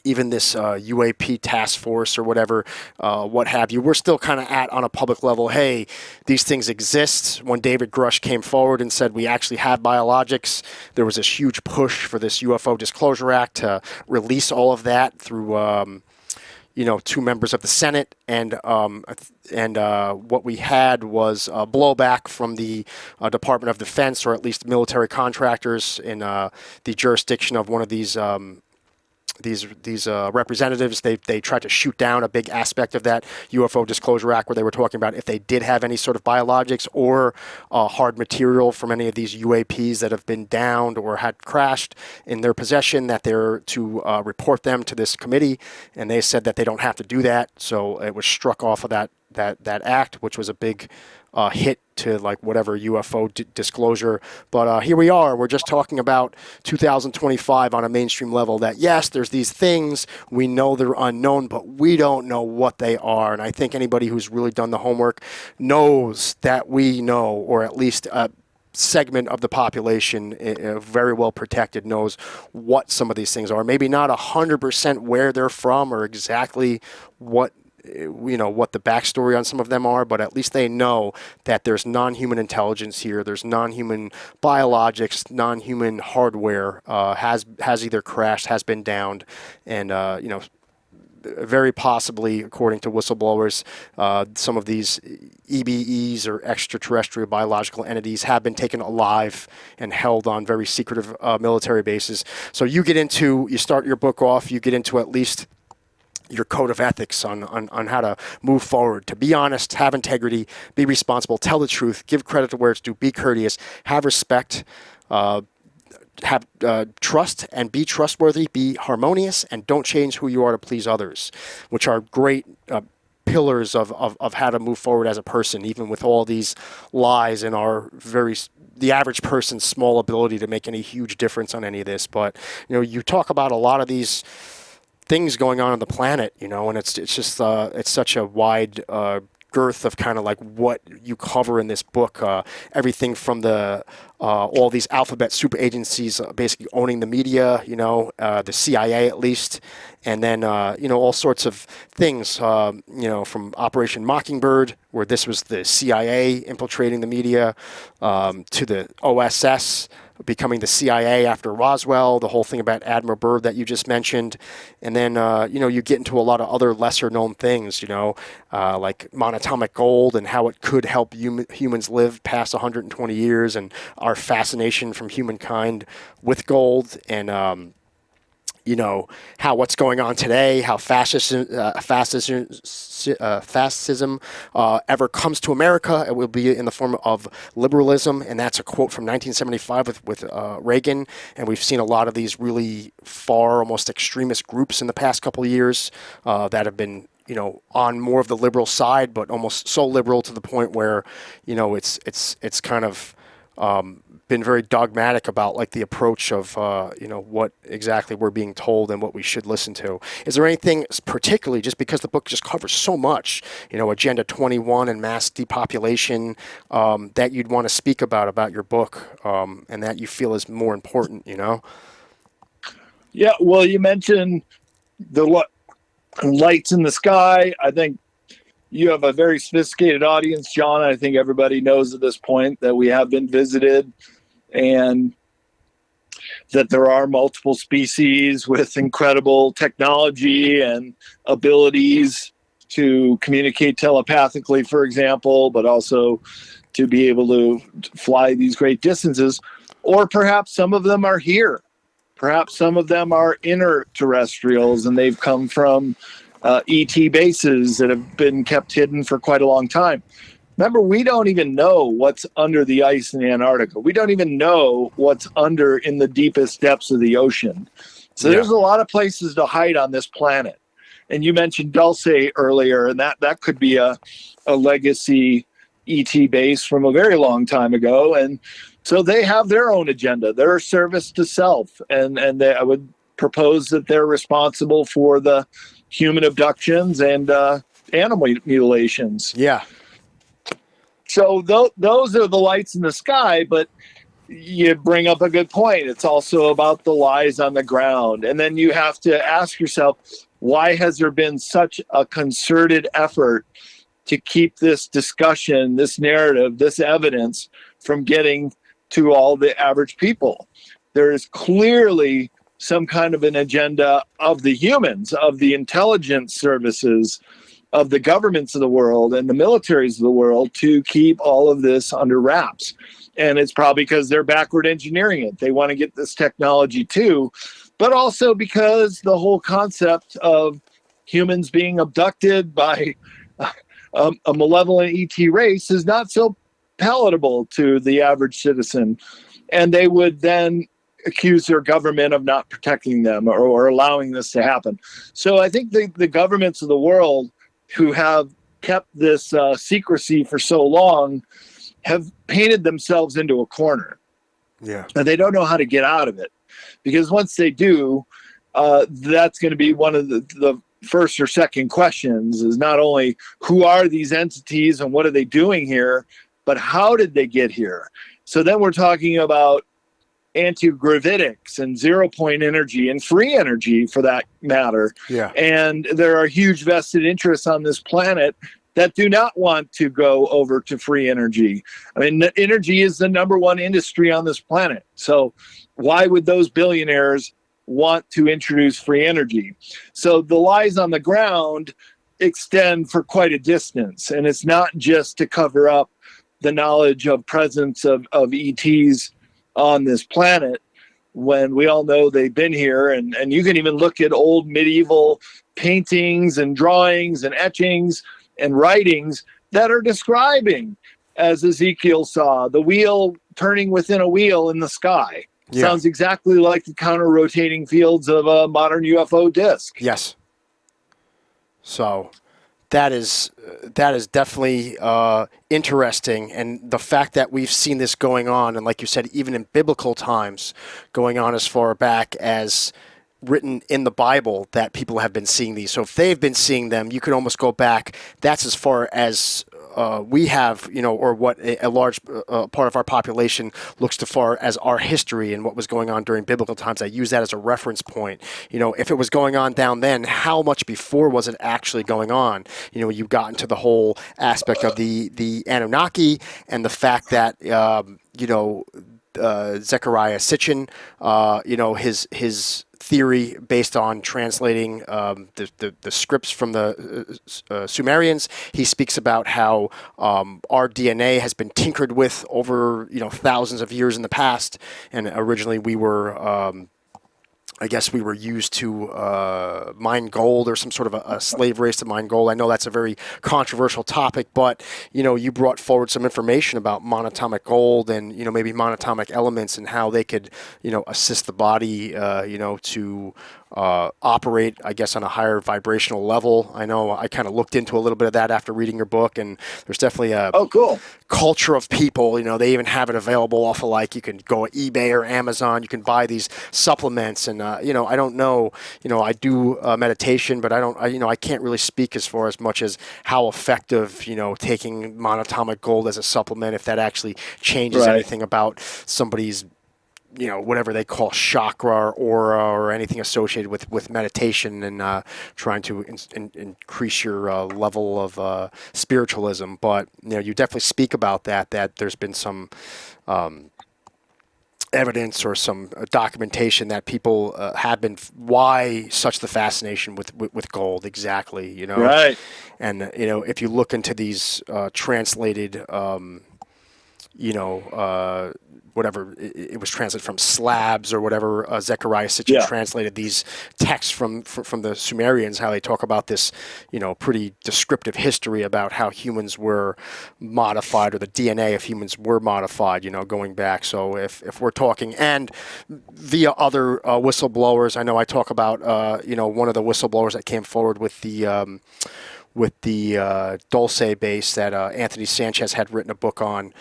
even this UAP task force or whatever, what have you, we're still kind of on a public level, hey, these things exist. When David Grush came forward and said we actually have biologics, there was this huge push for this UFO Disclosure Act to release all of that through, 2 members of the Senate. And what we had was blowback from the Department of Defense, or at least military contractors in the jurisdiction of one of these representatives. They tried to shoot down a big aspect of that UFO Disclosure Act, where they were talking about if they did have any sort of biologics or hard material from any of these UAPs that have been downed or had crashed in their possession, that they're to report them to this committee. And they said that they don't have to do that. So it was struck off of that act, which was a big hit to like whatever UFO disclosure. But here we are. We're just talking about 2025 on a mainstream level. That yes, there's these things we know they're unknown, but we don't know what they are. And I think anybody who's really done the homework knows that we know, or at least segment of the population, very well protected, knows what some of these things are. Maybe not 100% where they're from or exactly what what the backstory on some of them are, but at least they know that there's non-human intelligence here. There's non-human biologics, non-human hardware has either crashed, has been downed, and very possibly, according to whistleblowers, some of these EBEs or extraterrestrial biological entities have been taken alive and held on very secretive military bases. So you start your book off, you get into at least your code of ethics on how to move forward, to be honest, have integrity, be responsible, tell the truth, give credit to where it's due, be courteous, have respect, have trust and be trustworthy, be harmonious, and don't change who you are to please others, which are great pillars of how to move forward as a person, even with all these lies and the average person's small ability to make any huge difference on any of this. But you talk about a lot of these things going on the planet, and it's just it's such a wide girth of kind of like what you cover in this book, everything from the all these alphabet super agencies basically owning the media, the CIA at least, and then all sorts of things, from Operation Mockingbird, where this was the CIA infiltrating the media, to the OSS becoming the CIA after Roswell, the whole thing about Admiral Byrd that you just mentioned. And then, you get into a lot of other lesser known things, like monatomic gold and how it could help humans live past 120 years, and our fascination from humankind with gold, and, how what's going on today, how fascism ever comes to America, it will be in the form of liberalism. And that's a quote from 1975 with Reagan. And we've seen a lot of these really far, almost extremist groups in the past couple of years that have been on more of the liberal side, but almost so liberal to the point where, it's kind of been very dogmatic about like the approach of what exactly we're being told and what we should listen to. Is there anything particularly, just because the book just covers so much, Agenda 21 and mass depopulation, that you'd want to speak about your book, and that you feel is more important? Yeah, well, you mentioned the lights in the sky. I think you have a very sophisticated audience, John. I think everybody knows at this point that we have been visited, and that there are multiple species with incredible technology and abilities to communicate telepathically, for example, but also to be able to fly these great distances. Or perhaps some of them are here. Perhaps some of them are interterrestrials, and they've come from ET bases that have been kept hidden for quite a long time. Remember, we don't even know what's under the ice in Antarctica. We don't even know what's in the deepest depths of the ocean. So There's a lot of places to hide on this planet. And you mentioned Dulce earlier, and that could be a legacy ET base from a very long time ago. And so they have their own agenda. They're a service to self. And I would propose that they're responsible for the human abductions and animal mutilations. Yeah. So those are the lights in the sky, but you bring up a good point. It's also about the lies on the ground. And then you have to ask yourself, why has there been such a concerted effort to keep this discussion, this narrative, this evidence from getting to all the average people? There is clearly some kind of an agenda of the humans, of the intelligence services, of the governments of the world and the militaries of the world, to keep all of this under wraps. And it's probably because they're backward engineering it. They want to get this technology too, but also because the whole concept of humans being abducted by a malevolent ET race is not so palatable to the average citizen. And they would then accuse their government of not protecting them or allowing this to happen. So I think the governments of the world who have kept this secrecy for so long have painted themselves into a corner. Yeah. And they don't know how to get out of it. Because once they do, that's going to be one of the first or second questions, is not only who are these entities and what are they doing here, but how did they get here? So then we're talking about anti-gravitics and zero point energy and free energy for that matter. Yeah. And there are huge vested interests on this planet that do not want to go over to free energy. I mean, energy is the number one industry on this planet. So why would those billionaires want to introduce free energy? So the lies on the ground extend for quite a distance. And it's not just to cover up the knowledge of presence of ETs on this planet, when we all know they've been here. And you can even look at old medieval paintings and drawings and etchings and writings that are describing, as Ezekiel saw, the wheel turning within a wheel in the sky. Yeah. Sounds exactly like the counter-rotating fields of a modern UFO disk. Yes. So that is definitely interesting, and the fact that we've seen this going on, and like you said, even in biblical times, going on as far back as written in the Bible, that people have been seeing these. So if they've been seeing them, you could almost go back. That's as far as we have, or what a large part of our population looks to far as our history and what was going on during biblical times. I use that as a reference point. If it was going on down then, how much before was it actually going on? You got into the whole aspect of the Anunnaki and the fact that, Zechariah Sitchin, his theory based on translating the scripts from the Sumerians. He speaks about how our DNA has been tinkered with over thousands of years in the past, and originally we were. I guess we were used to mine gold, or some sort of a slave race to mine gold. I know that's a very controversial topic, but you brought forward some information about monatomic gold and maybe monatomic elements and how they could assist the body to operate, I guess, on a higher vibrational level. I know I kind of looked into a little bit of that after reading your book, and there's definitely a cool culture of people. They even have it available off of, like, you can go at eBay or Amazon. You can buy these supplements, and I don't know. I do meditation, but I can't really speak as far as much as how effective taking monatomic gold as a supplement, if that actually changes anything about somebody's whatever they call chakra or aura or anything associated with meditation and trying to increase your level of spiritualism. But you definitely speak about that there's been some evidence or some documentation that people have been. Why such the fascination with gold exactly? Right. And if you look into these translated whatever it was translated from slabs or whatever, Zechariah Sitchin translated these texts from the Sumerians, how they talk about this, pretty descriptive history about how humans were modified, or the DNA of humans were modified, going back. So if we're talking, and via other whistleblowers, I know I talk about, one of the whistleblowers that came forward with the Dulce base that Anthony Sanchez had written a book on.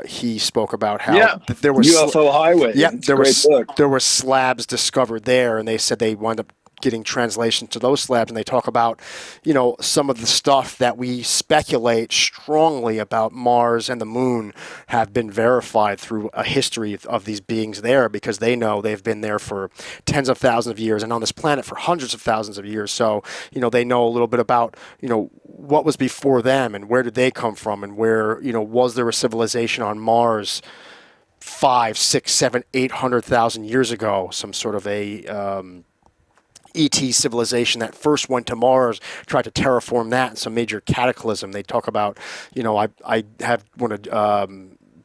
He spoke about how there was UFO Highway. Yeah, book. There were slabs discovered there, and they said they wound up getting translation to those slabs, and they talk about some of the stuff that we speculate strongly about Mars and the moon have been verified through a history of these beings there, because they know they've been there for tens of thousands of years and on this planet for hundreds of thousands of years. So they know a little bit about what was before them and where did they come from, and where was there a civilization on Mars 5, 6, 7, 800,000 years ago, some sort of a ET civilization that first went to Mars, tried to terraform that in some major cataclysm. They talk about, I have one of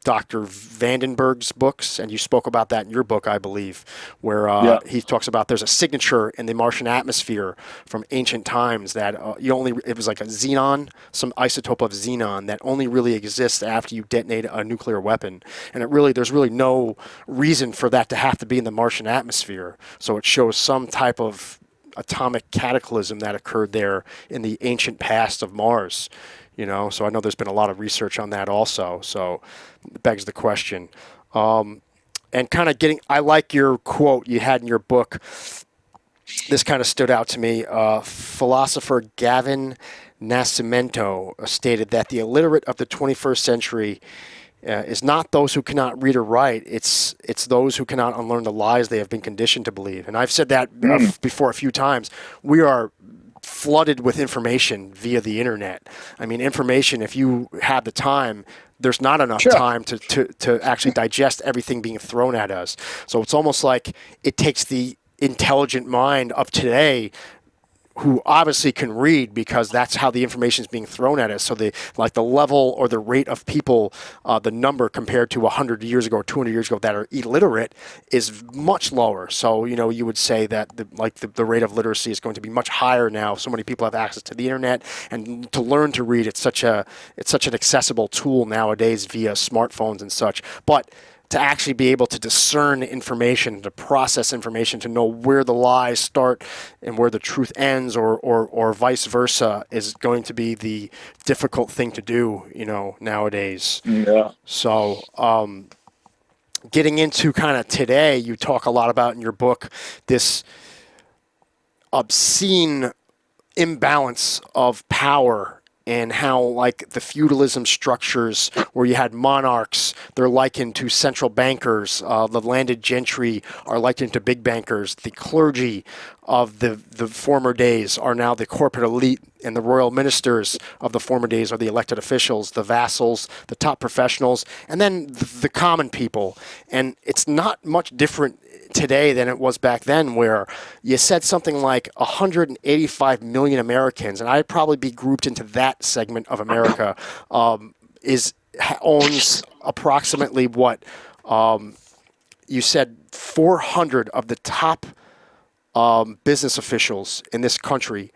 Dr. Vandenberg's books, and you spoke about that in your book, I believe, where he talks about there's a signature in the Martian atmosphere from ancient times that it was like a xenon, some isotope of xenon that only really exists after you detonate a nuclear weapon. And there's really no reason for that to have to be in the Martian atmosphere. So it shows some type of atomic cataclysm that occurred there in the ancient past of Mars. So I know there's been a lot of research on that also. So it begs the question. And kind of I like your quote you had in your book. This kind of stood out to me. Philosopher Gavin Nascimento stated that the illiterate of the 21st century is not those who cannot read or write. It's those who cannot unlearn the lies they have been conditioned to believe. And I've said that before a few times. We are flooded with information via the internet. I mean, information, if you have the time, there's not enough time to actually digest everything being thrown at us. So it's almost like it takes the intelligent mind of today, who obviously can read because that's how the information is being thrown at us. So the level or the rate of people, the number compared to 100 years ago or 200 years ago that are illiterate is much lower. So, you would say that the rate of literacy is going to be much higher now. So many people have access to the internet, and to learn to read, it's such an accessible tool nowadays via smartphones and such. But to actually be able to discern information, to process information, to know where the lies start and where the truth ends, or vice versa, is going to be the difficult thing to do, nowadays. Yeah. So, getting into kind of today, you talk a lot about in your book this obscene imbalance of power, and how the feudalism structures where you had monarchs, they're likened to central bankers. The landed gentry are likened to big bankers. The clergy of the former days are now the corporate elite, and the royal ministers of the former days are the elected officials, the vassals, the top professionals, and then the common people. And it's not much different today than it was back then, where you said something like 185 million Americans, and I'd probably be grouped into that segment of America, owns approximately what you said 400 of the top business officials in this country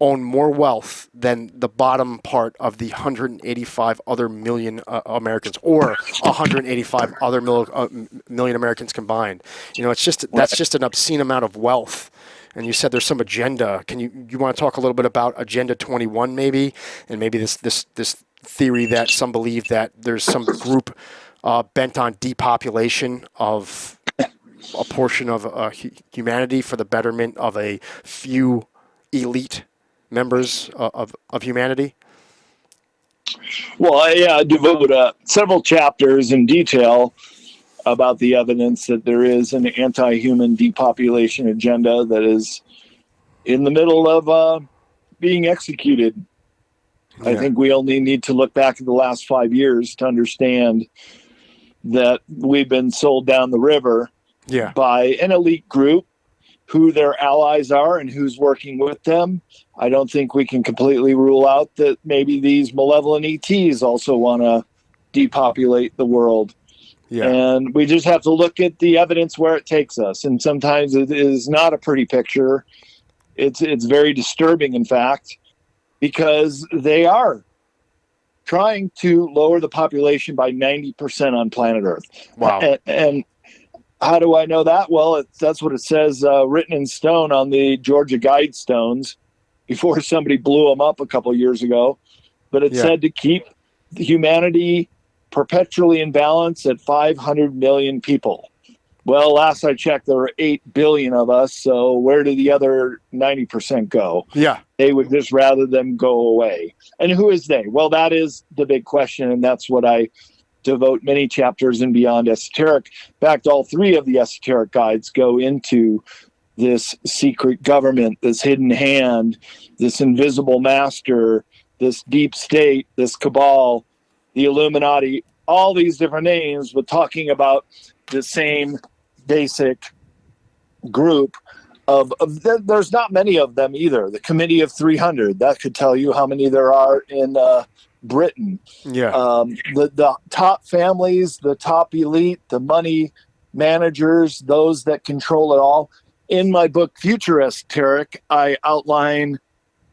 own more wealth than the bottom part of the 185 other million Americans, or 185 other million Americans combined. That's just an obscene amount of wealth. And you said there's some agenda. You want to talk a little bit about Agenda 21 maybe, and maybe this theory that some believe that there's some group bent on depopulation of a portion of humanity for the betterment of a few elite members of humanity? Well, I devote several chapters in detail about the evidence that there is an anti-human depopulation agenda that is in the middle of being executed. Yeah. I think we only need to look back at the last 5 years to understand that we've been sold down the river by an elite group. Who their allies are and who's working with them. I don't think we can completely rule out that maybe these malevolent ETs also want to depopulate the world. Yeah. And we just have to look at the evidence where it takes us. And sometimes it is not a pretty picture. It's very disturbing, in fact, because they are trying to lower the population by 90% on planet Earth. Wow. And how do I know that? Well, that's what it says written in stone on the Georgia Guidestones before somebody blew them up a couple of years ago. But it said to keep humanity perpetually in balance at 500 million people. Well, last I checked, there were 8 billion of us. So where do the other 90% go? Yeah. They would just rather them go away. And who is they? Well, that is the big question. And that's what I devote many chapters in Beyond Esoteric. In fact, all 3 of the esoteric guides go into this secret government, this hidden hand, this invisible master, this deep state, this cabal, the Illuminati, all these different names, but talking about the same basic group of there's not many of them either. The Committee of 300, that could tell you how many there are in Britain. Yeah. The top families, the top elite, the money managers, those that control it all. In my book, Future Esoteric, I outline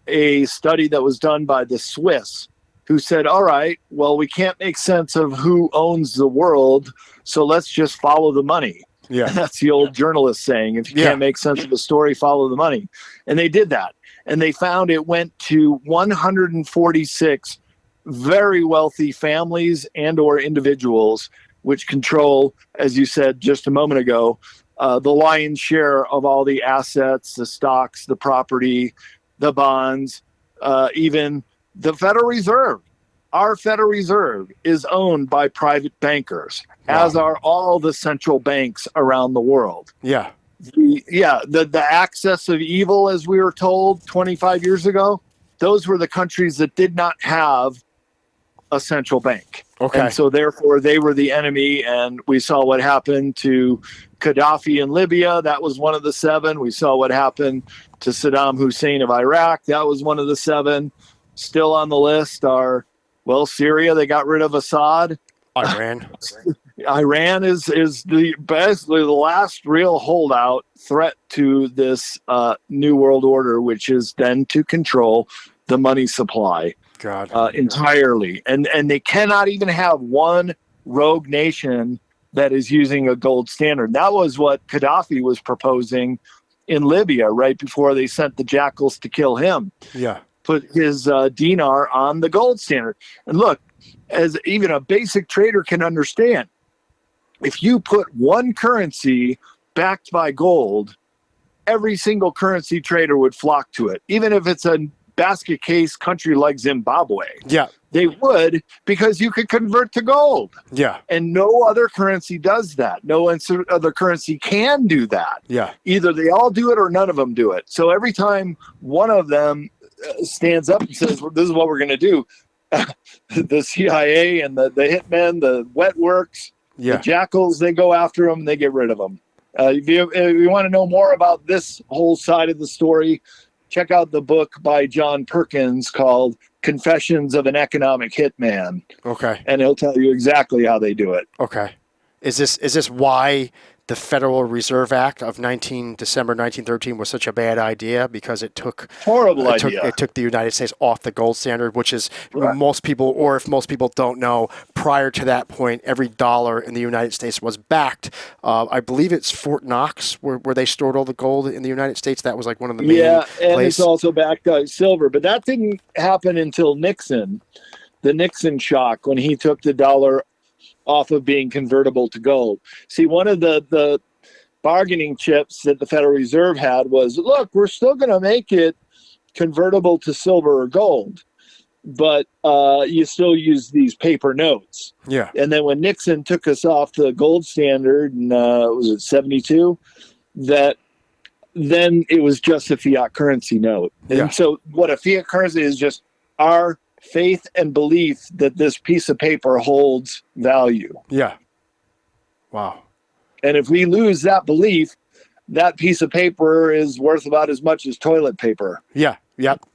a study that was done by the Swiss, who said, all right, well, we can't make sense of who owns the world, so let's just follow the money. Yeah. And that's the old journalist saying, if you Yeah. can't make sense of the story, follow the money. And they did that. And they found it went to 146 very wealthy families and or individuals, which control, as you said just a moment ago, the lion's share of all the assets, the stocks, the property, the bonds, even the Federal Reserve. Our Federal Reserve is owned by private bankers, Wow. as are all the central banks around the world. Yeah. The axis of evil, as we were told 25 years ago, those were the countries that did not have a central bank. Okay. And so therefore they were the enemy. And we saw what happened to Gaddafi in Libya. That was one of the seven. We saw what happened to Saddam Hussein of Iraq. That was one of the seven. Still on the list are, well, Syria, they got rid of Assad. Iran. Iran is basically the last real holdout threat to this new world order, which is then to control the money supply God. entirely. And they cannot even have one rogue nation that is using a gold standard. That was what Gaddafi was proposing in Libya right before they sent the jackals to kill him. Yeah. Put his dinar on the gold standard. And look, as even a basic trader can understand, if you put one currency backed by gold, every single currency trader would flock to it, even if it's a basket case country like Zimbabwe. Yeah. They would, because you could convert to gold. Yeah. And no other currency does that. No other currency can do that. Yeah. Either they all do it or none of them do it. So every time one of them stands up and says, well, this is what we're going to do, the CIA and the hitmen, the wet works, the jackals, they go after them, they get rid of them. If you want to know more about this whole side of the story, check out the book by John Perkins called Confessions of an Economic Hitman. Okay. And he'll tell you exactly how they do it. Okay. Is this why the Federal Reserve Act of December 1913 was such a bad idea? Because it took idea. It took the United States off the gold standard, which is Right. most people, or if most people don't know, prior to that point, every dollar in the United States was backed. I believe it's Fort Knox where they stored all the gold in the United States. That was like one of the main and places. it's also backed by silver. But that didn't happen until Nixon, the Nixon shock, when he took the dollar off of being convertible to gold. See, one of the bargaining chips that the Federal Reserve had was, look, we're still going to make it convertible to silver or gold, but you still use these paper notes. Yeah. And then when Nixon took us off the gold standard in, was it 72, that then it was just a fiat currency note. And Yeah. so what a fiat currency is, just our faith and belief that this piece of paper holds value. Yeah. Wow. And if we lose that belief, that piece of paper is worth about as much as toilet paper. Yeah. Yep.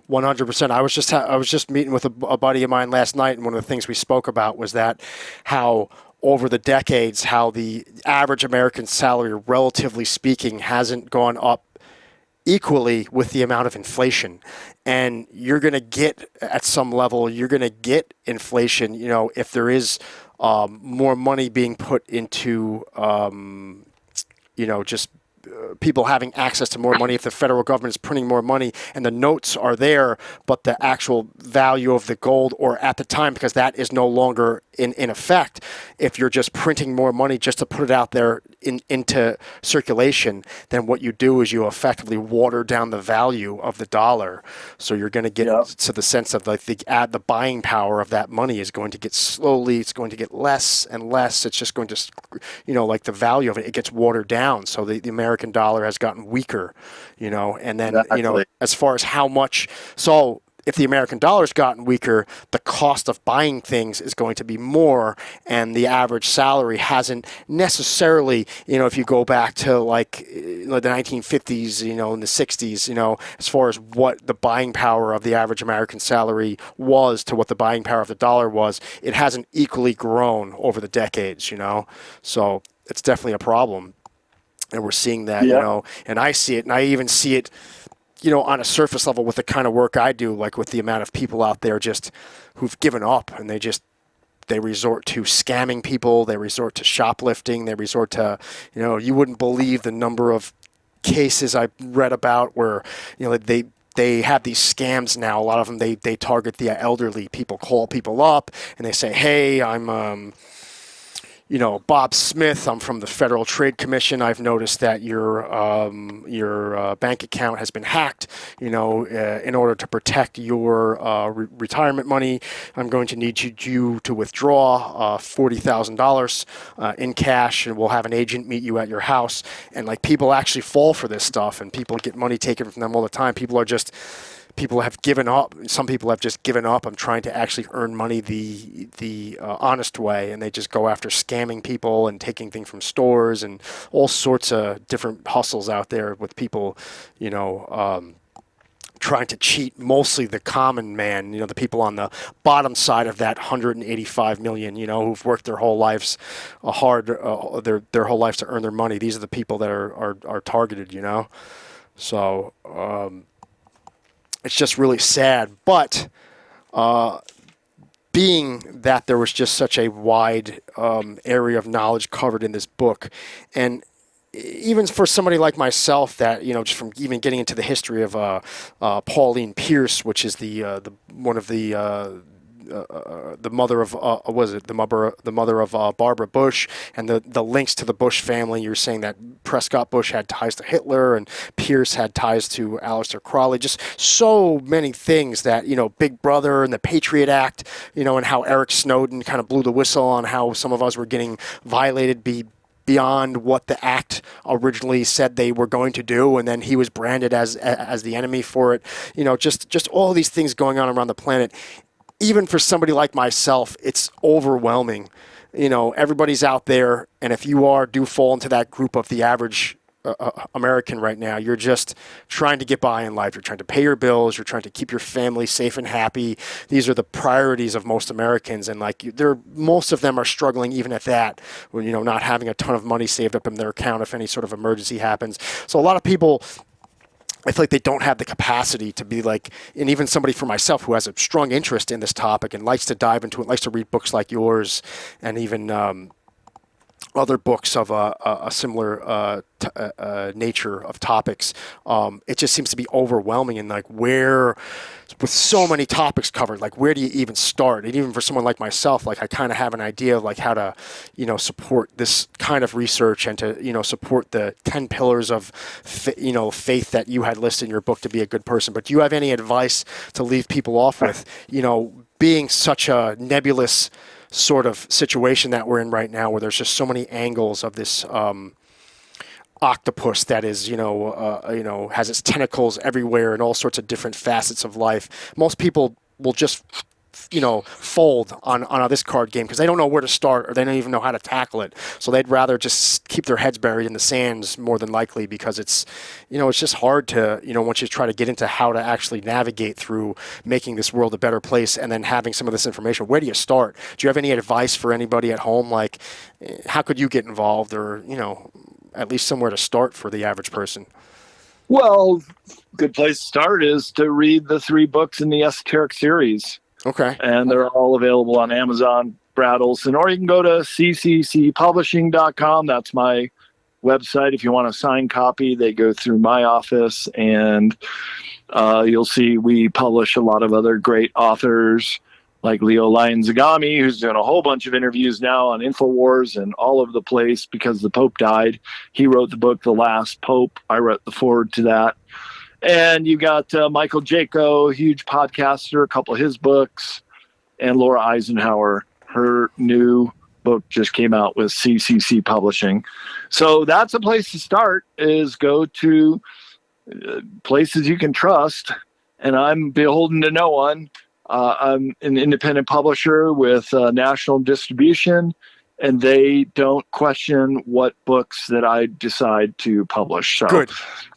100%. I was just meeting with a buddy of mine last night, and one of the things we spoke about was that how over the decades, how the average American salary, relatively speaking, hasn't gone up equally with the amount of inflation. And you're going to get, at some level, you're going to get inflation, if there is more money being put into, just people having access to more money. If the federal government is printing more money and the notes are there, but the actual value of the gold, or at the time, because that is no longer in effect, if you're just printing more money just to put it out there into circulation, then what you do is you effectively water down the value of the dollar. So you're going to get to the sense of like the buying power of that money is going to get slowly, it's going to get less and less. It's just going to, like the value of it gets watered down. So the American dollar has gotten weaker, and then, Exactly. as far as how much, so if the American dollar's gotten weaker, the cost of buying things is going to be more, and the average salary hasn't necessarily, if you go back to like the 1950s, in the 60s, as far as what the buying power of the average American salary was to what the buying power of the dollar was, it hasn't equally grown over the decades, so it's definitely a problem. And we're seeing that, and I see it, and I even see it, on a surface level with the kind of work I do, like with the amount of people out there just who've given up, and they just They resort to scamming people. They resort to shoplifting. They resort to, you wouldn't believe the number of cases I read about where, they have these scams now. A lot of them, they target the elderly. People call people up and they say, hey, I'm Bob Smith, I'm from the Federal Trade Commission. I've noticed that your bank account has been hacked. In order to protect your retirement money, I'm going to need you to withdraw $40,000 in cash, and we'll have an agent meet you at your house. And like, people actually fall for this stuff, and people get money taken from them all the time. People have given up. Some people have just given up on trying to actually earn money the honest way, and they just go after scamming people and taking things from stores and all sorts of different hustles out there with people, trying to cheat mostly the common man, the people on the bottom side of that 185 million, who've worked their whole lives hard, their whole lives to earn their money. These are the people that are targeted, So, it's just really sad. But being that there was just such a wide area of knowledge covered in this book, and even for somebody like myself that, just from even getting into the history of Pauline Pierce, which is the one of the mother of the mother of Barbara Bush, and the links to the Bush family. You're saying that Prescott Bush had ties to Hitler and Pierce had ties to Aleister Crowley. Just so many things that, Big Brother and the Patriot Act, and how Eric Snowden kind of blew the whistle on how some of us were getting violated beyond what the act originally said they were going to do, and then he was branded as the enemy for it. Just all these things going on around the planet. Even for somebody like myself, it's overwhelming. Everybody's out there, and if you do fall into that group of the average American right now, you're just trying to get by in life. You're trying to pay your bills. You're trying to keep your family safe and happy. These are the priorities of most Americans, and most of them are struggling even at that, when not having a ton of money saved up in their account if any sort of emergency happens. So a lot of people, I feel like they don't have the capacity to be like, and even somebody for myself who has a strong interest in this topic and likes to dive into it, likes to read books like yours, and even other books of a similar nature of topics. It just seems to be overwhelming, and with so many topics covered, where do you even start? And even for someone like myself, I kind of have an idea of how to, support this kind of research and to, support the 10 pillars of, faith that you had listed in your book to be a good person. But do you have any advice to leave people off with, being such a nebulous sort of situation that we're in right now, where there's just so many angles of this octopus that is, has its tentacles everywhere and all sorts of different facets of life. Most people will just, fold on this card game because they don't know where to start, or they don't even know how to tackle it. So they'd rather just keep their heads buried in the sands more than likely, because it's just hard to, once you try to get into how to actually navigate through making this world a better place and then having some of this information. Where do you start? Do you have any advice for anybody at home? How could you get involved, or, at least somewhere to start for the average person? Well, good place to start is to read the 3 books in the Esoteric series. Okay. And they're all available on Amazon, Brad Olsen, or you can go to cccpublishing.com. That's my website. If you want a signed copy, they go through my office, and you'll see we publish a lot of other great authors like Leo Lion-Zagami, who's doing a whole bunch of interviews now on InfoWars and all over the place because the Pope died. He wrote the book, The Last Pope. I wrote the foreword to that. And you got Michael Jaco, huge podcaster, a couple of his books, and Laura Eisenhower. Her new book just came out with CCC Publishing. So that's a place to start, is go to places you can trust. And I'm beholden to no one. I'm an independent publisher with national distribution, and they don't question what books that I decide to publish. So Good.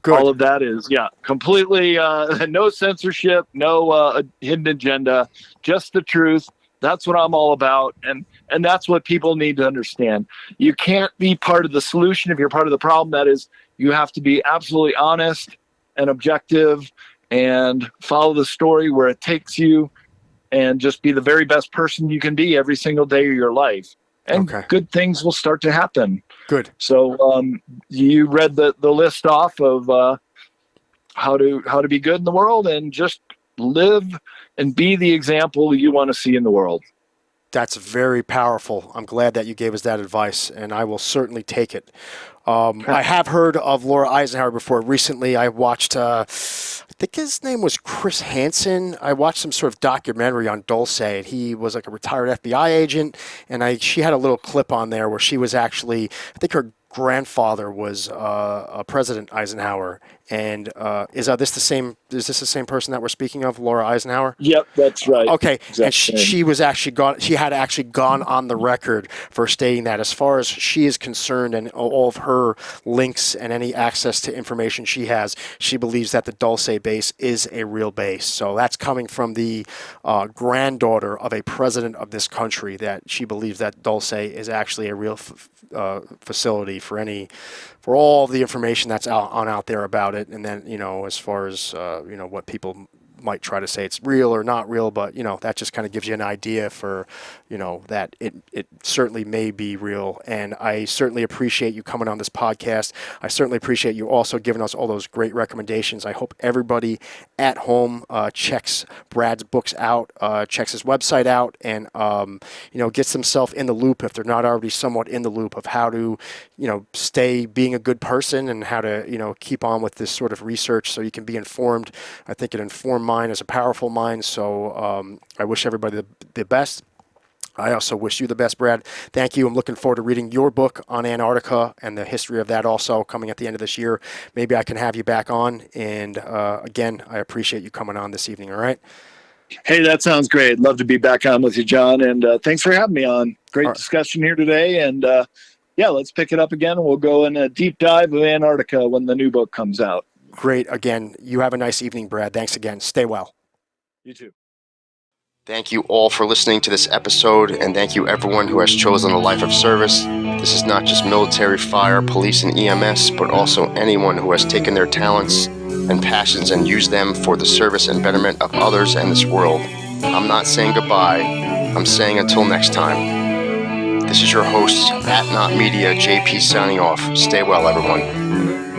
All of that is, completely no censorship, no hidden agenda, just the truth. That's what I'm all about. And that's what people need to understand. You can't be part of the solution if you're part of the problem. That is, you have to be absolutely honest and objective and follow the story where it takes you. and just be the very best person you can be every single day of your life. And Okay. good things will start to happen. Good. So you read the list off of how to be good in the world, and just live and be the example you want to see in the world. That's very powerful. I'm glad that you gave us that advice, and I will certainly take it. I have heard of Laura Eisenhower before. Recently, I watched, I think his name was Chris Hansen. I watched some sort of documentary on Dulce, and he was like a retired FBI agent, and she had a little clip on there where she was actually, I think her grandfather was President Eisenhower. And is this the same? Is this the same person that we're speaking of, Laura Eisenhower? Yep, that's right. Okay, Exactly. and she was actually gone. She had actually gone on the record for stating that, as far as she is concerned, and all of her links and any access to information she has, she believes that the Dulce base is a real base. So that's coming from the granddaughter of a president of this country. That she believes that Dulce is actually a real facility for all the information that's out there about it. And then, as far as what people might try to say it's real or not real, but that just kind of gives you an idea for that it certainly may be real. And I certainly appreciate you coming on this podcast. I certainly appreciate you also giving us all those great recommendations. I hope everybody at home checks Brad's books out, checks his website out, and gets themselves in the loop, if they're not already somewhat in the loop, of how to stay being a good person, and how to keep on with this sort of research so you can be informed. I think an informed mind is a powerful mind. So I wish everybody the best. I also wish you the best, Brad. Thank you. I'm looking forward to reading your book on Antarctica and the history of that, also coming at the end of this year. Maybe I can have you back on. And again, I appreciate you coming on this evening. All right. Hey, that sounds great. Love to be back on with you, John. And thanks for having me on. Great discussion here today. And yeah, let's pick it up again. We'll go in a deep dive of Antarctica when the new book comes out. Great. Again, you have a nice evening, Brad. Thanks again. Stay well. You too. Thank you all for listening to this episode, and thank you everyone who has chosen a life of service. This is not just military, fire, police, and EMS, but also anyone who has taken their talents and passions and used them for the service and betterment of others and this world. I'm not saying goodbye. I'm saying until next time. This is your host, @NotMedia, JP, signing off. Stay well, everyone.